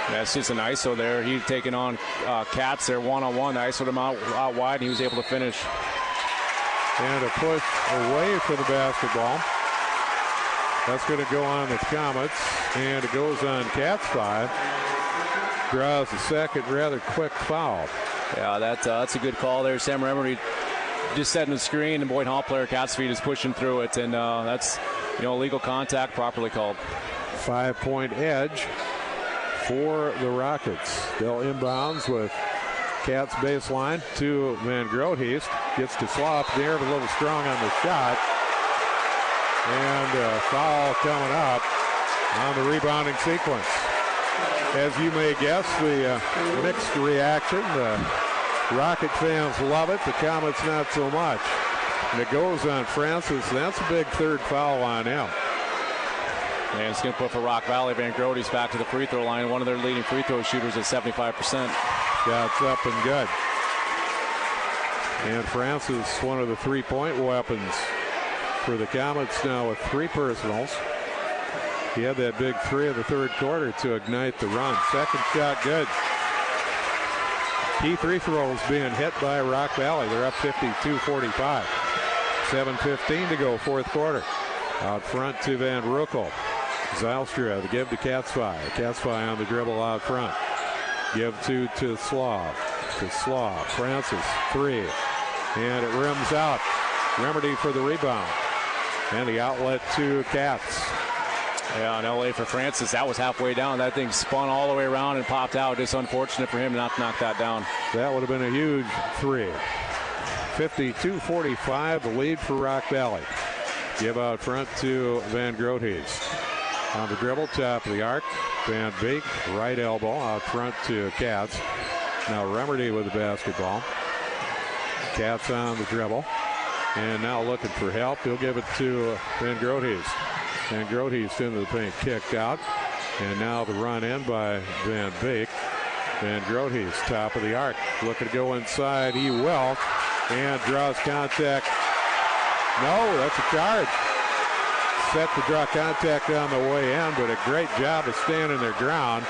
That's just an ISO there. He's taking on Katz there one-on-one. ISO'd him out wide, and he was able to finish. And a push away for the basketball. That's going to go on the Comets, and it goes on Katz 5. Draws the second rather quick foul. Yeah, that's a good call there. Sam Remery just setting the screen, and Boyd Hall player Katzfeed is pushing through it, and that's illegal contact, properly called. 5-point edge for the Rockets. They'll inbounds with Katz baseline to Van Groothuis. Gets to slop there, but a little strong on the shot. And a foul coming up on the rebounding sequence. As you may guess, the mixed reaction. The Rocket fans love it. The Comets not so much. And it goes on Francis. That's a big third foul on him. And it's going to put for Rock Valley. Van Groothuis back to the free throw line. One of their leading free throw shooters at 75%. Shots up and good. And Francis, one of the three-point weapons for the Comets now with 3 personals. He had that big 3 of the third quarter to ignite the run. Second shot good. Key free throws being hit by Rock Valley. They're up 52-45. 7:15 to go, fourth quarter. Out front to Van Roekel. Zylstra, the give to Katzfei. Katzfei on the dribble out front. Give to Slav. Francis, 3. And it rims out. Remedy for the rebound. And the outlet to Katz. Yeah, in LA for Francis, that was halfway down. That thing spun all the way around and popped out. Just unfortunate for him not to knock that down. That would have been a huge 3. 52-45, the lead for Rock Valley. Give out front to Van Groothuis. On the dribble, top of the arc. Van Beek, right elbow out front to Katz. Now Remerdy with the basketball. Katz on the dribble. And now looking for help. He'll give it to Van Groothuis. Van Groothuis into the paint, kicked out. And now the run in by Van Beek. Van Groothuis, top of the arc. Looking to go inside. He will. And draws contact. No, that's a charge. Set to draw contact on the way in, but a great job of standing their ground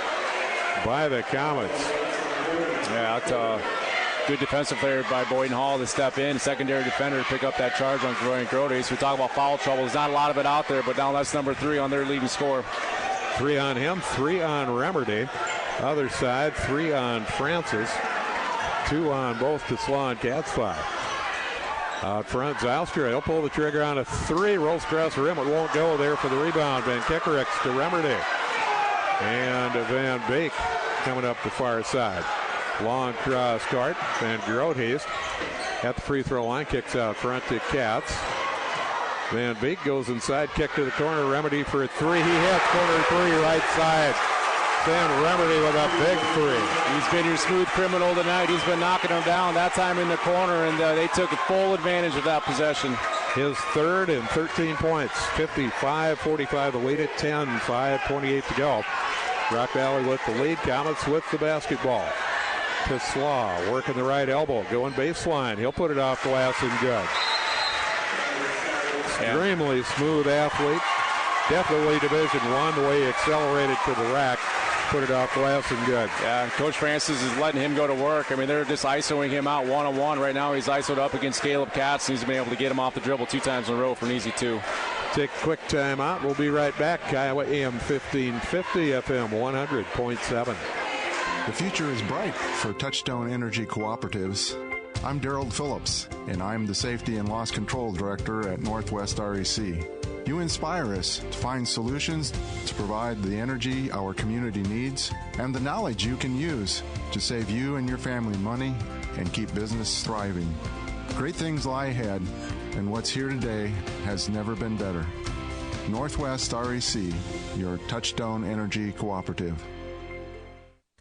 by the Comets. Yeah, that's good defensive player by Boyd Hall to step in. Secondary defender to pick up that charge on Van Groothuis. We talk about foul trouble. There's not a lot of it out there, but now that's number 3 on their leading scorer. 3 on him, 3 on Remerdy. Other side, 3 on Francis. 2 on both Tesla and Katzfei. Out front, Zylstra, he'll pull the trigger on a 3, rolls across the rim. It won't go there for the rebound. Van Kickerix to Remerdy. And Van Beek coming up the far side. Long cross court. Van Groothuis at the free throw line, kicks out front to Katz. Van Beek goes inside, kick to the corner. Remerdy for a 3. He hits corner 3, right side. Sam Remerdy with a big 3. He's been your smooth criminal tonight. He's been knocking them down, that time in the corner, and they took full advantage of that possession. His third and 13 points. 55-45 the lead at 10, 5:28 to go. Rock Valley with the lead. Comets with the basketball. Tesla working the right elbow, going baseline. He'll put it off glass and good. Extremely smooth athlete. Definitely Division I, the way he accelerated to the rack. put it off glass and good. Yeah, Coach Francis is letting him go to work. I mean, they're just ISOing him out one-on-one. Right now he's ISOed up against Caleb Katz, and he's been able to get him off the dribble 2 times in a row for an easy 2. Take a quick time out. We'll be right back. Iowa AM 1550, FM 100.7. The future is bright for Touchstone Energy Cooperatives. I'm Daryl Phillips, and I'm the Safety and Loss Control Director at Northwest REC. You inspire us to find solutions to provide the energy our community needs and the knowledge you can use to save you and your family money and keep business thriving. Great things lie ahead, and what's here today has never been better. Northwest REC, your Touchstone Energy Cooperative.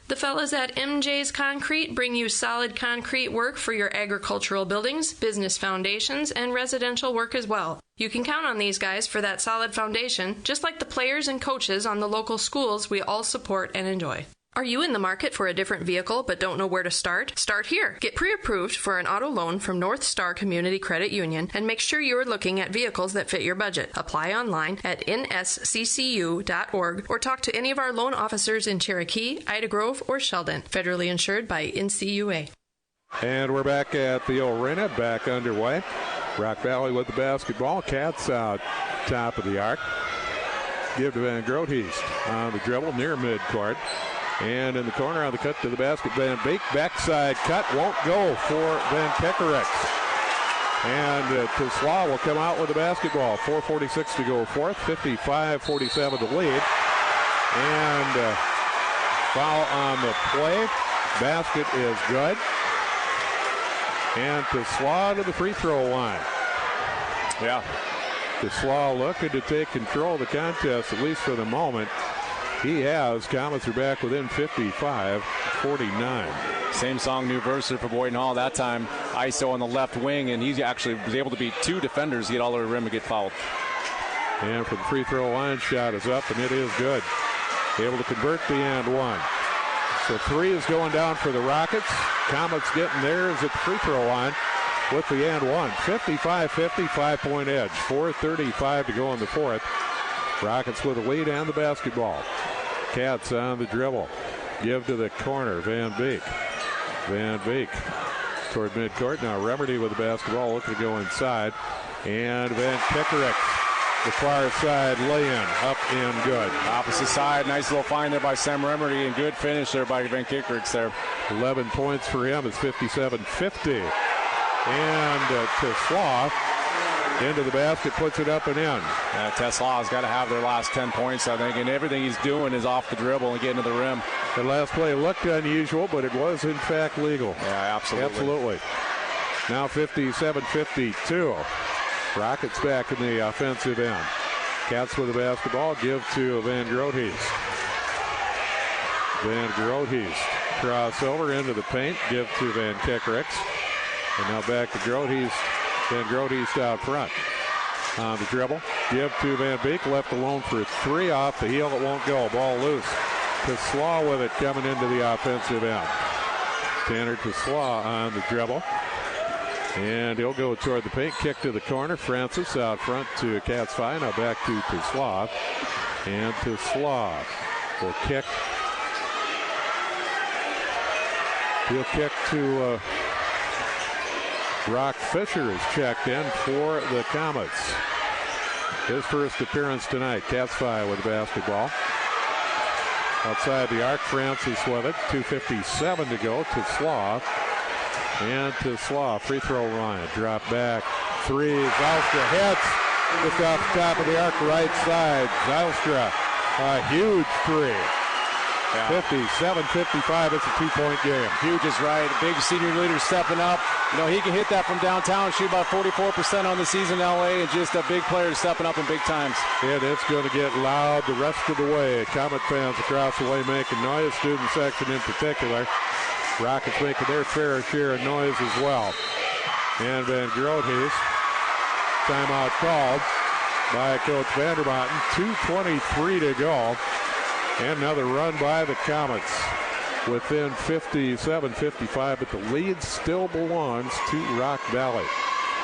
The fellas at MJ's Concrete bring you solid concrete work for your agricultural buildings, business foundations, and residential work as well. You can count on these guys for that solid foundation, just like the players and coaches on the local schools we all support and enjoy. Are you in the market for a different vehicle but don't know where to start? Start here. Get pre-approved for an auto loan from North Star Community Credit Union and make sure you are looking at vehicles that fit your budget. Apply online at nsccu.org or talk to any of our loan officers in Cherokee, Ida Grove, or Sheldon. Federally insured by NCUA. And we're back at the arena, back underway. Rock Valley with the basketball. Cats out top of the arc. Give to Van Groothuis on the dribble near midcourt. And in the corner on the cut to the basket, Van Beek, backside cut, won't go for Van Kekerek. And Tesla will come out with the basketball. 4:46 to go fourth, 55-47 to lead. And foul on the play. Basket is good. And Tesla to the free throw line. Yeah. Tesla looking to take control of the contest, at least for the moment. He has. Comets are back within 55-49. Same song, new verse for Boyden Hall. That time, ISO on the left wing, and he actually was able to beat 2 defenders, get all over the rim and get fouled. And from the free throw line, shot is up, and it is good. Able to convert the and one. So 3 is going down for the Rockets. Comets getting theirs at the free throw line with the and one. 55-50, 5-point edge. 4:35 to go in the fourth. Rockets with a lead and the basketball. Cats on the dribble. Give to the corner. Van Beek. Van Beek toward midcourt. Now Remerdy with the basketball looking to go inside. And Van Kekerek, the far side lay-in. Up and good. Opposite side. Nice little find there by Sam Remerdy and good finish there by Van Kekerek there. 11 points for him. It's 57-50. And to Sloth. Into the basket, puts it up and in. Tesla's got to have their last 10 points, I think, and everything he's doing is off the dribble and getting to the rim. The last play looked unusual, but it was, in fact, legal. Yeah, Absolutely. Now 57-52. Rockets back in the offensive end. Cats with the basketball, give to Van Groothuis. Van Groothuis. Crossover into the paint, give to Van Kekerek. And now back to Groothuis. Van Groothuis out front. On the dribble. Give to Van Beek. Left alone for 3 off the heel. It won't go. Ball loose. Tesla with it coming into the offensive end. Tanner Tesla on the dribble. And he'll go toward the paint. Kick to the corner. Francis out front to Cats 5. Now back to Tesla. And Tesla will kick. He'll kick to... Brock Fisher is checked in for the Comets. His first appearance tonight. Cats 5 with the basketball. Outside the arc, Francis with it. 2:57 to go to Slaw. And to Slaw, free throw line. Drop back. 3. Zylstra hits. Just off the top of the arc, right side. Zylstra, a huge 3. Yeah. 57-55, it's a 2-point game. Huge is right. Big senior leader stepping up. You know, he can hit that from downtown, shoot about 44% on the season in LA, and just a big player stepping up in big times. And it's going to get loud the rest of the way. Comet fans across the way making noise, student section in particular. Rockets making their fair share of noise as well. And Van Groothuis, timeout called by Coach Vandermotten. 2:23 to go. And another run by the Comets within 57-55, but the lead still belongs to Rock Valley.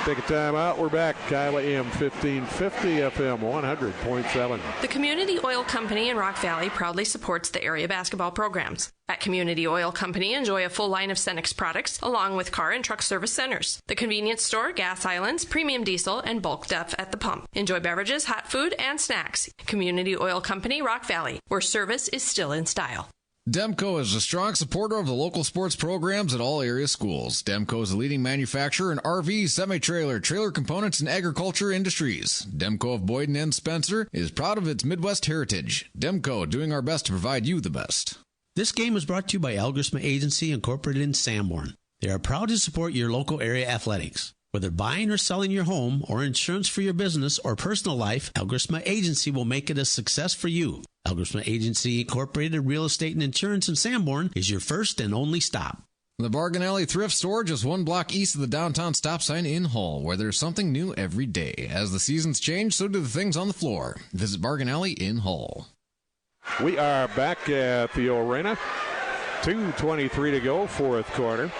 Take a time out. We're back. Kyla AM 1550, FM 100.7. The Community Oil Company in Rock Valley proudly supports the area basketball programs. At Community Oil Company, enjoy a full line of Cenex products, along with car and truck service centers, the convenience store, gas islands, premium diesel, and bulk def at the pump. Enjoy beverages, hot food, and snacks. Community Oil Company, Rock Valley, where service is still in style. Demco is a strong supporter of the local sports programs at all area schools. Demco is a leading manufacturer in RV, semi-trailer, trailer components, and agriculture industries. Demco of Boyden and Spencer is proud of its Midwest heritage. Demco, doing our best to provide you the best. This game is brought to you by Elgersma Agency Incorporated in Sanborn. They are proud to support your local area athletics. Whether buying or selling your home or insurance for your business or personal life, Elgersma Agency will make it a success for you. Elgersma Agency Incorporated Real Estate and Insurance in Sanborn is your first and only stop. The Bargain Alley Thrift Store, just one block east of the downtown stop sign in Hull, where there's something new every day. As the seasons change, so do the things on the floor. Visit Bargain Alley in Hull. We are back at the arena. 2:23 to go, fourth quarter.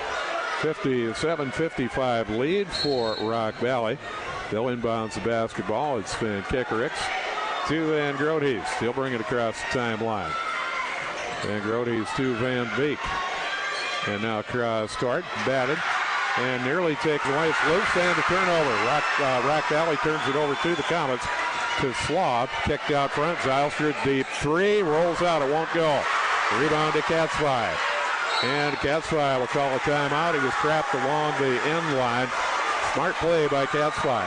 57-55 lead for Rock Valley. They'll inbounds the basketball. It's Van Kickericks to Van Grotes. He'll bring it across the timeline. Van Grotes to Van Beek. And now cross court, batted, and nearly taken away. It's loose and a turnover. Rock Valley turns it over to the Comets. To Slaw, kicked out front. Zylstra deep three, rolls out, it won't go. Rebound to Katzfei. And Katzfei will call a timeout. He was trapped along the end line. Smart play by Katzfei.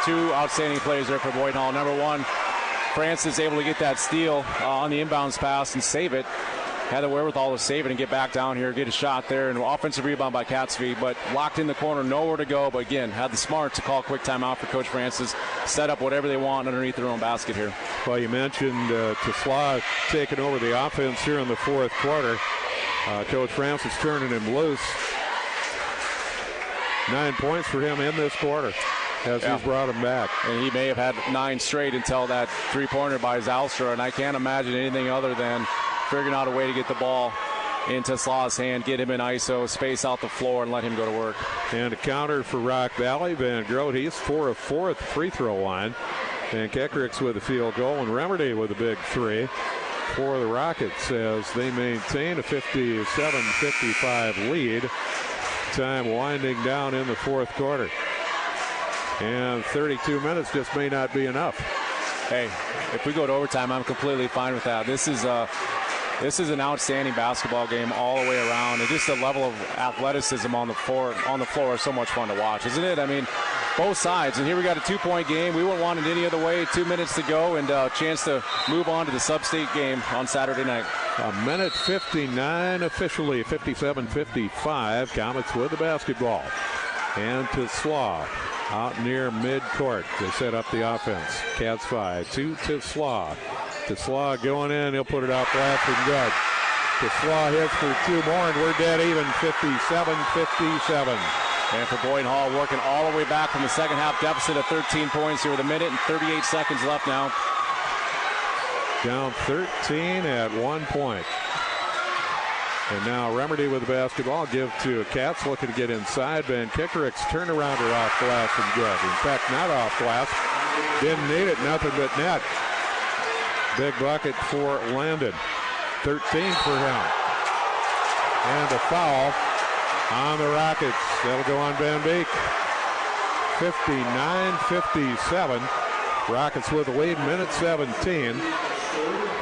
Two outstanding plays there for Boyden Hall. Number one, Francis able to get that steal on the inbounds pass and save it. Had the wherewithal to save it and get back down here, get a shot there, and offensive rebound by Katzfei, but locked in the corner, nowhere to go. But again, had the smart to call a quick timeout for Coach Francis, set up whatever they want underneath their own basket here. Well, you mentioned Tesla taking over the offense here in the fourth quarter. Coach Francis turning him loose. 9 points for him in this quarter as he's brought him back. And he may have had 9 straight until that three-pointer by Zylstra, and I can't imagine anything other than figuring out a way to get the ball into Slaw's hand, get him in ISO, space out the floor, and let him go to work. And a counter for Rock Valley. Van Grote, 4 of 4 at the free throw line. And Keckericks with a field goal, and Remedy with a big three for the Rockets as they maintain a 57-55 lead. Time winding down in the fourth quarter. And 32 minutes just may not be enough. Hey, if we go to overtime, I'm completely fine with that. This is an outstanding basketball game all the way around, and just the level of athleticism on the floor is so much fun to watch, isn't it? I mean, both sides. And here we got a 2-point game. We wouldn't want it any other way. 2 minutes to go, and a chance to move on to the sub-state game on Saturday night. A minute 59 officially, 57-55. Comets with the basketball. And to Slaw. Out near midcourt. They set up the offense. Cats 5. To Slaw. To Slaw going in. He'll put it out left and good. To Slaw hits for 2 more, and we're dead even. 57-57. And for Boyden Hall, working all the way back from the second half deficit of 13 points here with 1 minute and 38 seconds left now. Down 13 at 1 point. And now Remedy with the basketball. Give to Katz, looking to get inside. Van Kickericks turnarounder off glass and good. In fact, not off glass. Didn't need it, nothing but net. Big bucket for Landon. 13 for him. And a foul on the Rockets. That'll go on Van Beek. 59-57. Rockets with the lead, minute 17.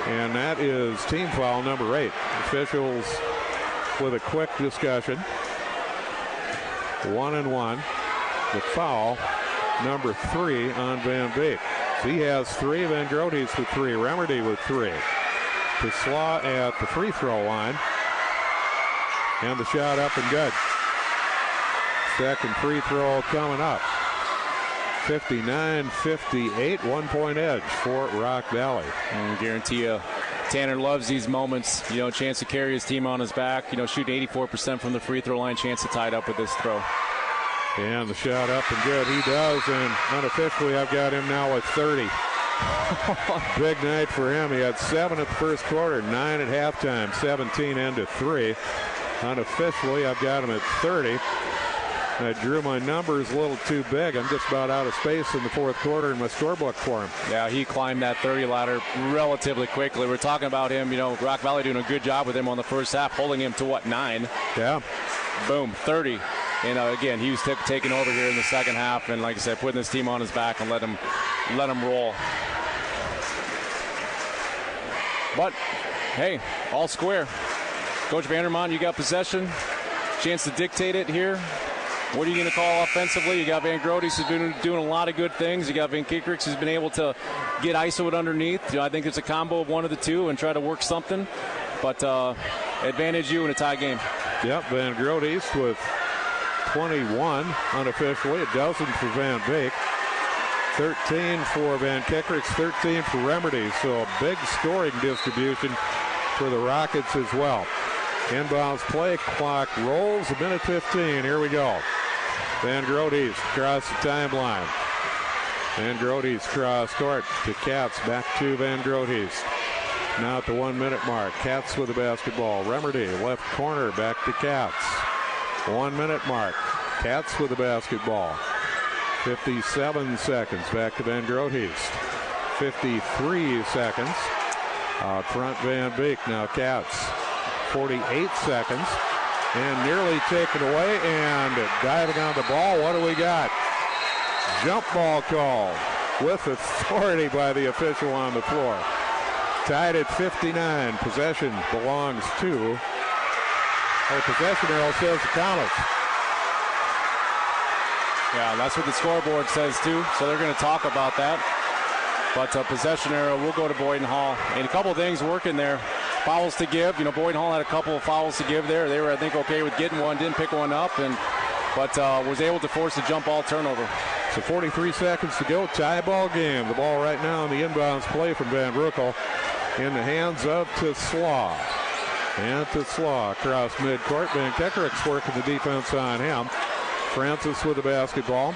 And that is team foul number 8. Officials with a quick discussion. 1-1. The foul, number 3 on Van Beek. He has 3. Van Grote's with 3. Remedy with 3. To Slaw at the free throw line. And the shot up and good. Second free throw coming up. 59-58, 1 point edge for Rock Valley. And I guarantee you, Tanner loves these moments. You know, chance to carry his team on his back. You know, shooting 84% from the free throw line. Chance to tie it up with this throw. And the shot up and good. He does. And unofficially, I've got him now at 30. Big night for him. He had 7 at the first quarter, 9 at halftime, 17 into 3. Unofficially, I've got him at 30. I drew my numbers a little too big. I'm just about out of space in the fourth quarter in my scorebook for him. Yeah, he climbed that 30 ladder relatively quickly. We're talking about him, Rock Valley doing a good job with him on the first half, holding him to 9? Yeah. Boom, 30. And again, he was taking over here in the second half, and like I said, putting his team on his back and let him roll. But hey, all square. Coach Vandermont, you got possession, chance to dictate it here. What are you going to call offensively? You got Van Grotes who's been doing a lot of good things. You got Van Kikrix who's been able to get ISO underneath. I think it's a combo of one of the two and try to work something. But advantage you in a tie game. Yep, Van Grotes with 21 unofficially. A dozen for Van Beek. 13 for Van Kikrix, 13 for Remedy. So a big scoring distribution for the Rockets as well. Inbounds play clock rolls, 1:15. Here we go. Van Grotes across the timeline. Van Grotes cross court to Katz. Back to Van Grotes. Now at the 1 minute mark. Katz with the basketball. Remerdy left corner back to Katz. 1 minute mark. Katz with the basketball. 57 seconds back to Van Grotes. 53 seconds. Out front Van Beek. Now Katz. 48 seconds. And nearly taken away and diving on the ball. What do we got? Jump ball call with authority by the official on the floor. Tied at 59. Possession belongs to. Our possession arrow says the Comets. Yeah, that's what the scoreboard says too. So they're going to talk about that. But possession arrow will go to Boyden Hall. And a couple of things working there. Fouls to give. Boyden Hall had a couple of fouls to give there. They were, I think, okay with getting one. Didn't pick one up, but was able to force a jump ball turnover. So 43 seconds to go. Tie ball game. The ball right now in the inbounds play from Van Broekel. In the hands of Teslaw. And Teslaw across midcourt. Van Kikrix working the defense on him. Francis with the basketball.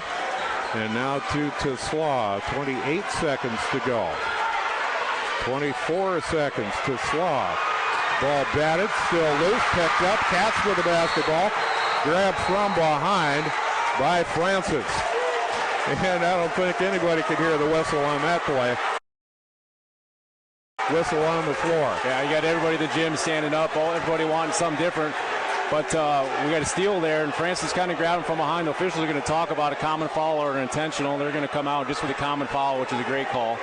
And now to Teslaw. 28 seconds to go. 24 seconds to Slaw. Ball batted, still loose, picked up. Katz with the basketball. Grabbed from behind by Francis. And I don't think anybody could hear the whistle on that play. Whistle on the floor. Yeah, you got everybody at the gym standing up. Everybody wanting something different. But we got a steal there, and Francis kind of grabbed him from behind. The officials are going to talk about a common foul or an intentional. They're going to come out just with a common foul, which is a great call.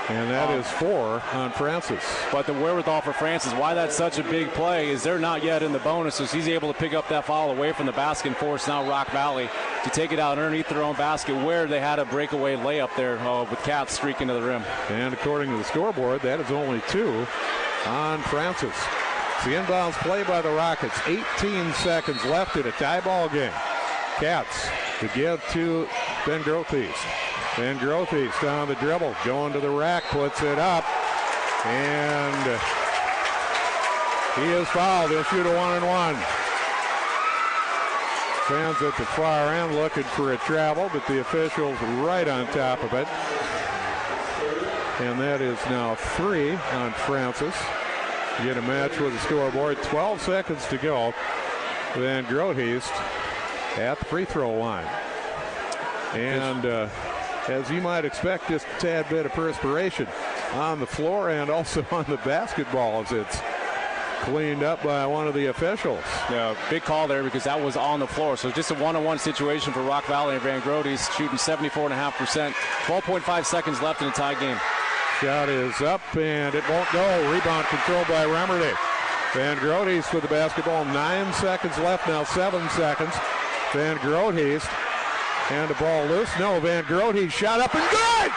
And that is 4 on Francis. But the wherewithal for Francis, why that's such a big play is they're not yet in the bonuses. He's able to pick up that foul away from the basket and force now Rock Valley to take it out underneath their own basket where they had a breakaway layup there with Katz streaking to the rim. And according to the scoreboard, that is only 2 on Francis. It's the inbounds play by the Rockets. 18 seconds left in a tie ball game. Katz to give to Van Grotes. Van Grotes down the dribble, going to the rack, puts it up, and he is fouled. He'll shoot a 1-and-1. Fans at the far end looking for a travel, but the officials right on top of it. And that is now 3 on Francis. You get a match with the scoreboard. 12 seconds to go. Van Grotes at the free throw line. And as you might expect, just a tad bit of perspiration on the floor and also on the basketball as it's cleaned up by one of the officials. Yeah, big call there because that was on the floor. So just a 1-on-1 situation for Rock Valley and Van Grotes, shooting 74.5%. 12.5 seconds left in a tie game. Shot is up and it won't go. Rebound controlled by Remerdy. Van Grotes with the basketball. 9 seconds left now, 7 seconds. Van Grotes. And the ball loose. No, Van Grotes shot up and good!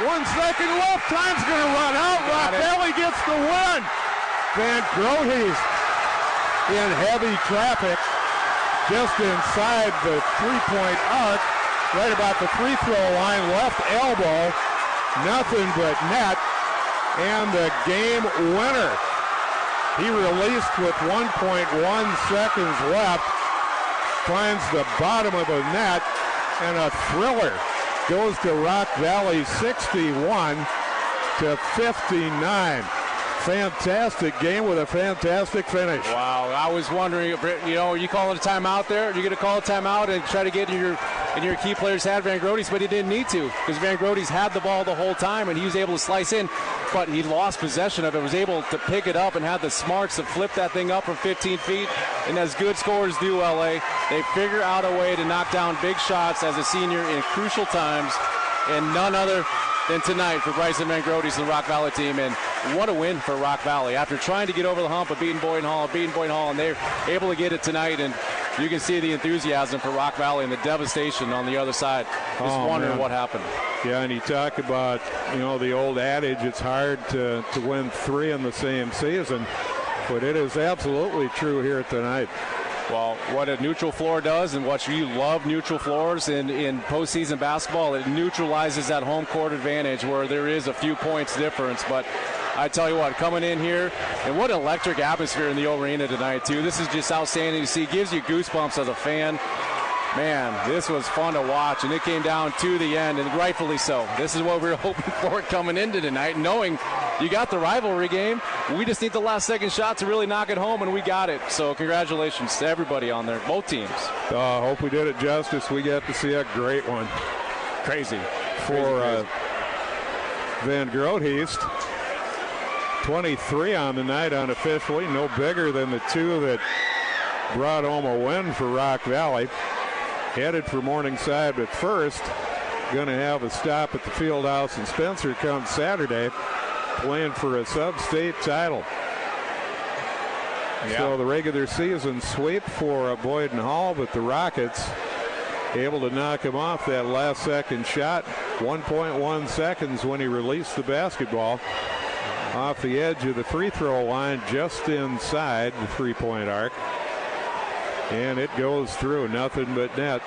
1 second left. Time's going to run out. Rock Valley gets the win. Van Grotes in heavy traffic just inside the three-point arc, right about the free throw line. Left elbow. Nothing but net. And the game winner. He released with 1.1 seconds left. Finds the bottom of the net. And a thriller goes to Rock Valley, 61-59. fantastic game with a fantastic finish. Wow, I was wondering, are you calling a timeout there? Are you going to call a timeout and try to get in your key players had Van Grody's, but he didn't need to because Van Grody's had the ball the whole time and he was able to slice in, but he lost possession of it, was able to pick it up and had the smarts to flip that thing up from 15 feet. And as good scorers do, LA, they figure out a way to knock down big shots as a senior in crucial times, and none other than tonight for Bryson Van Grody's and the Rock Valley team. And what a win for Rock Valley after trying to get over the hump of beating Boyden Hall, and they're able to get it tonight. And you can see the enthusiasm for Rock Valley and the devastation on the other side. Just wondering what happened. Yeah, and you talk about, the old adage, it's hard to win 3 in the same season, but it is absolutely true here tonight. Well, what a neutral floor does, and what you love neutral floors in postseason basketball, it neutralizes that home court advantage where there is a few points difference. But I tell you what, coming in here, and what an electric atmosphere in the arena tonight, too. This is just outstanding to see. Gives you goosebumps as a fan. Man, this was fun to watch, and it came down to the end, and rightfully so. This is what we were hoping for coming into tonight, knowing you got the rivalry game. We just need the last-second shot to really knock it home, and we got it. So congratulations to everybody on there, both teams. Hope we did it justice. We got to see a great one. Crazy. For Van Groot 23 on the night unofficially, no bigger than the 2 that brought home a win for Rock Valley. Headed for Morningside, but first going to have a stop at the field house in Spencer come Saturday, playing for a sub-state title. Yeah. So the regular season sweep for Boyden Hall, but the Rockets able to knock him off that last second shot. 1.1 seconds when he released the basketball off the edge of the free throw line, just inside the three-point arc. And it goes through, nothing but net.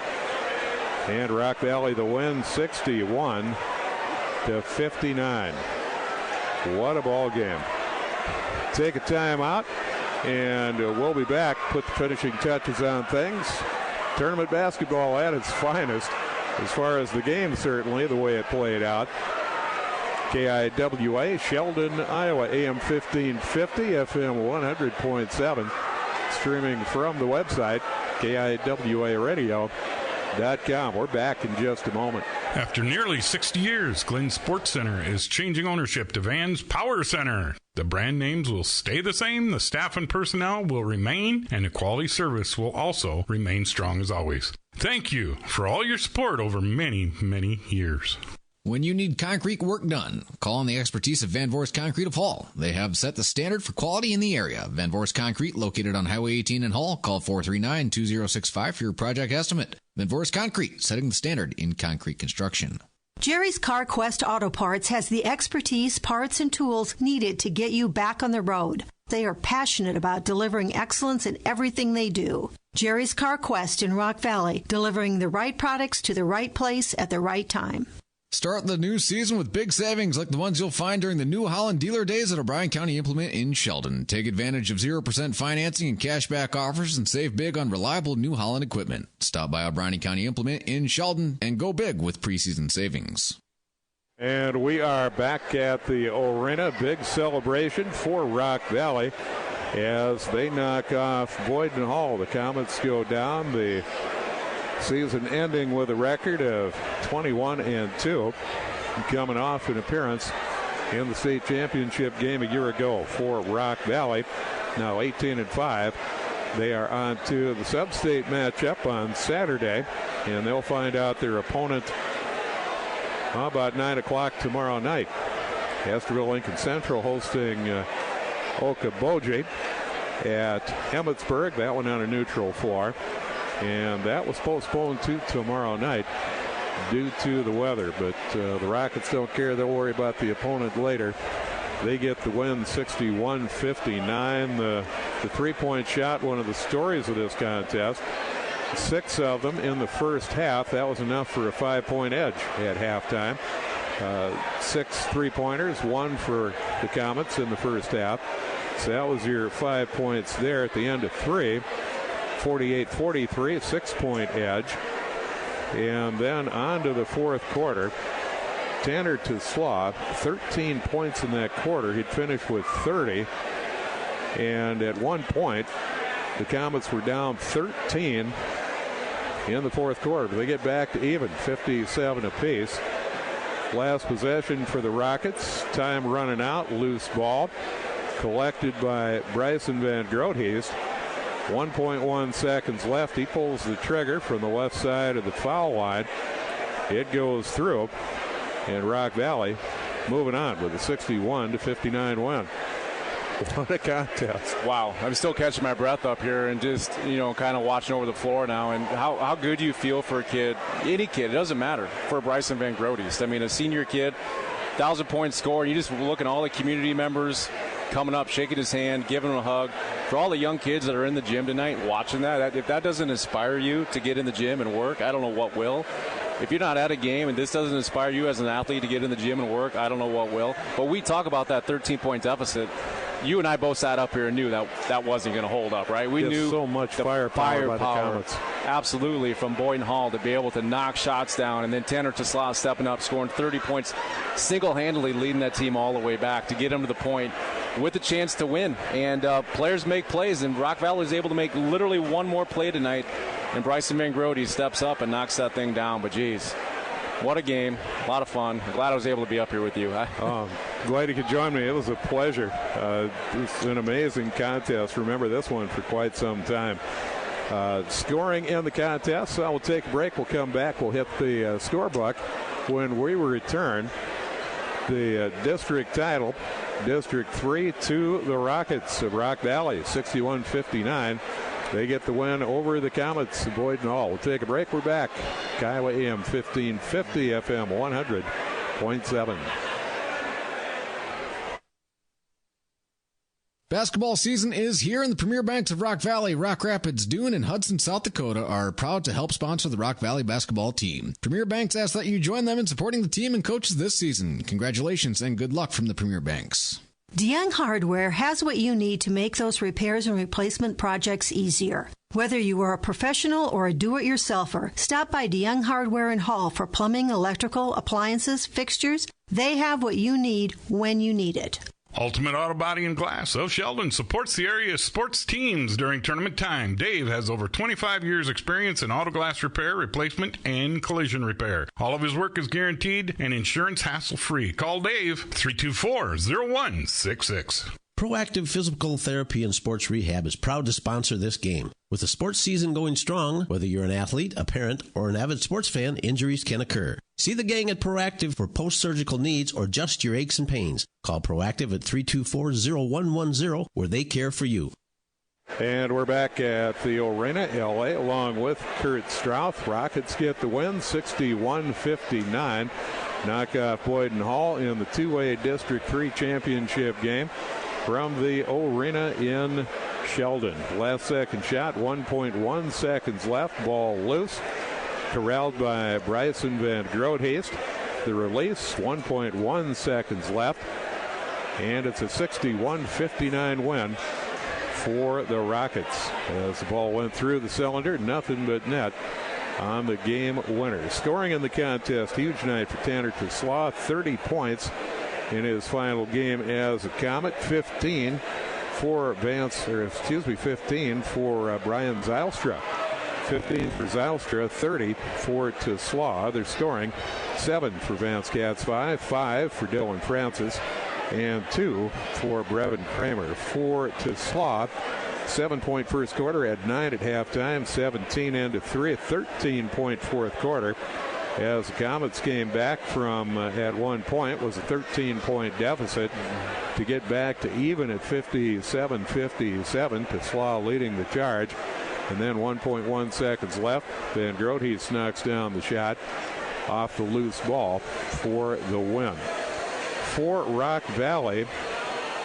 And Rock Valley the win, 61-59. What a ball game. Take a timeout, and we'll be back. Put the finishing touches on things. Tournament basketball at its finest, as far as the game, certainly, the way it played out. KIWA, Sheldon, Iowa, AM 1550, FM 100.7. Streaming from the website, KIWAradio.com. We're back in just a moment. After nearly 60 years, Glenn Sports Center is changing ownership to Van's Power Center. The brand names will stay the same, the staff and personnel will remain, and the quality service will also remain strong as always. Thank you for all your support over many, many years. When you need concrete work done, call on the expertise of Van Voorst Concrete of Hall. They have set the standard for quality in the area. Van Voorst Concrete, located on Highway 18 in Hall. Call 439-2065 for your project estimate. Van Voorst Concrete, setting the standard in concrete construction. Jerry's Car Quest Auto Parts has the expertise, parts, and tools needed to get you back on the road. They are passionate about delivering excellence in everything they do. Jerry's Car Quest in Rock Valley, delivering the right products to the right place at the right time. Start the new season with big savings like the ones you'll find during the New Holland Dealer Days at O'Brien County Implement in Sheldon. Take advantage of 0% financing and cashback offers and save big on reliable New Holland equipment. Stop by O'Brien County Implement in Sheldon and go big with preseason savings. And we are back at the arena. Big celebration for Rock Valley as they knock off Boyden Hall. The Comets go down. The season ending with a record of 21-2, coming off an appearance in the state championship game a year ago for Rock Valley. Now 18-5. They are on to the sub-state matchup on Saturday, and they'll find out their opponent about 9 o'clock tomorrow night. Esterville Lincoln Central hosting Okoboji at Emmetsburg. That one on a neutral floor. And that was postponed to tomorrow night due to the weather. But the Rockets don't care. They'll worry about the opponent later. They get the win 61-59. The three-point shot, one of the stories of this contest. 6 of them in the first half. That was enough for a 5-point edge at halftime. 6 three-pointers, 1 for the Comets in the first half. So that was your 5 points there at the end of 3. 48-43, 6-point edge. And then on to the fourth quarter. Tanner Teslaw, 13 points in that quarter. He'd finished with 30. And at one point, the Comets were down 13 in the fourth quarter. But they get back to even, 57 apiece. Last possession for the Rockets. Time running out. Loose ball. Collected by Bryson Van Groothuis. 1.1 seconds left. He pulls the trigger from the left side of the foul line. It goes through. And Rock Valley moving on with a 61-59 win. What a contest. Wow. I'm still catching my breath up here and just, kind of watching over the floor now. And how good do you feel for a kid, any kid, it doesn't matter, for Bryson Van Groothuis. I mean, a senior kid, 1,000-point score. You just look at all the community members coming up, shaking his hand, giving him a hug. For all the young kids that are in the gym tonight watching that, if that doesn't inspire you to get in the gym and work, I don't know what will. If you're not at a game and this doesn't inspire you as an athlete to get in the gym and work, I don't know what will. But we talk about that 13-point deficit. You and I both sat up here and knew that wasn't going to hold up, right? We knew so much firepower by the Comets. Absolutely, from Boyden Hall to be able to knock shots down, and then Tanner Teslaw stepping up, scoring 30 points, single-handedly leading that team all the way back to get them to the point with a chance to win. And players make plays, and Rock Valley is able to make literally one more play tonight, and Bryson Van Groothuis steps up and knocks that thing down. But, geez, what a game. A lot of fun. I'm glad I was able to be up here with you. Glad you could join me. It was a pleasure. It's an amazing contest. Remember this one for quite some time. Scoring in the contest. So we'll take a break. We'll come back. We'll hit the scorebook when we return. The district title, District 3 to the Rockets of Rock Valley, 61-59. They get the win over the Comets of Boyden Hall. We'll take a break. We're back. Kiowa AM 1550, FM 100.7. Basketball season is here, and the Premier Banks of Rock Valley, Rock Rapids, Dune, and Hudson, South Dakota are proud to help sponsor the Rock Valley basketball team. Premier Banks asks that you join them in supporting the team and coaches this season. Congratulations and good luck from the Premier Banks. DeYoung Hardware has what you need to make those repairs and replacement projects easier. Whether you are a professional or a do-it-yourselfer, stop by DeYoung Hardware in Hall for plumbing, electrical, appliances, fixtures. They have what you need when you need it. Ultimate Auto Body and Glass of Sheldon supports the area's sports teams during tournament time. Dave has over 25 years experience in auto glass repair, replacement, and collision repair. All of his work is guaranteed and insurance hassle-free. Call Dave, 324-0166. Proactive Physical Therapy and Sports Rehab is proud to sponsor this game. With the sports season going strong, whether you're an athlete, a parent, or an avid sports fan, injuries can occur. See the gang at Proactive for post-surgical needs or just your aches and pains. Call Proactive at 324-0110 where they care for you. And we're back at the Arena, LA, along with Kurt Strouth. Rockets get the win, 61-59. Knock off Boyden Hall in the two-way District 3 championship game from the Arena in Sheldon. Last second shot, 1.1 seconds left. Ball loose. Corralled by Bryson Van Groothuis. The release, 1.1 seconds left. And it's a 61-59 win for the Rockets. As the ball went through the cylinder, nothing but net on the game winner. Scoring in the contest, huge night for Tanner Teslaw, 30 points in his final game as a Comet, 15 for Brian Zylstra. 15 for Zylstra, 30 for Teslaw. They're scoring 7 for Vance Katz, 5 for Dylan Francis, and 2 for Brevin Kramer. For Teslaw, 7-point first quarter, at 9 at halftime, 17 into 3, a 13-point fourth quarter. As the Comets came back from, at one point, was a 13-point deficit to get back to even at 57-57. Teslaw leading the charge. And then 1.1 seconds left. Van Groothuis knocks down the shot off the loose ball for the win. For Rock Valley,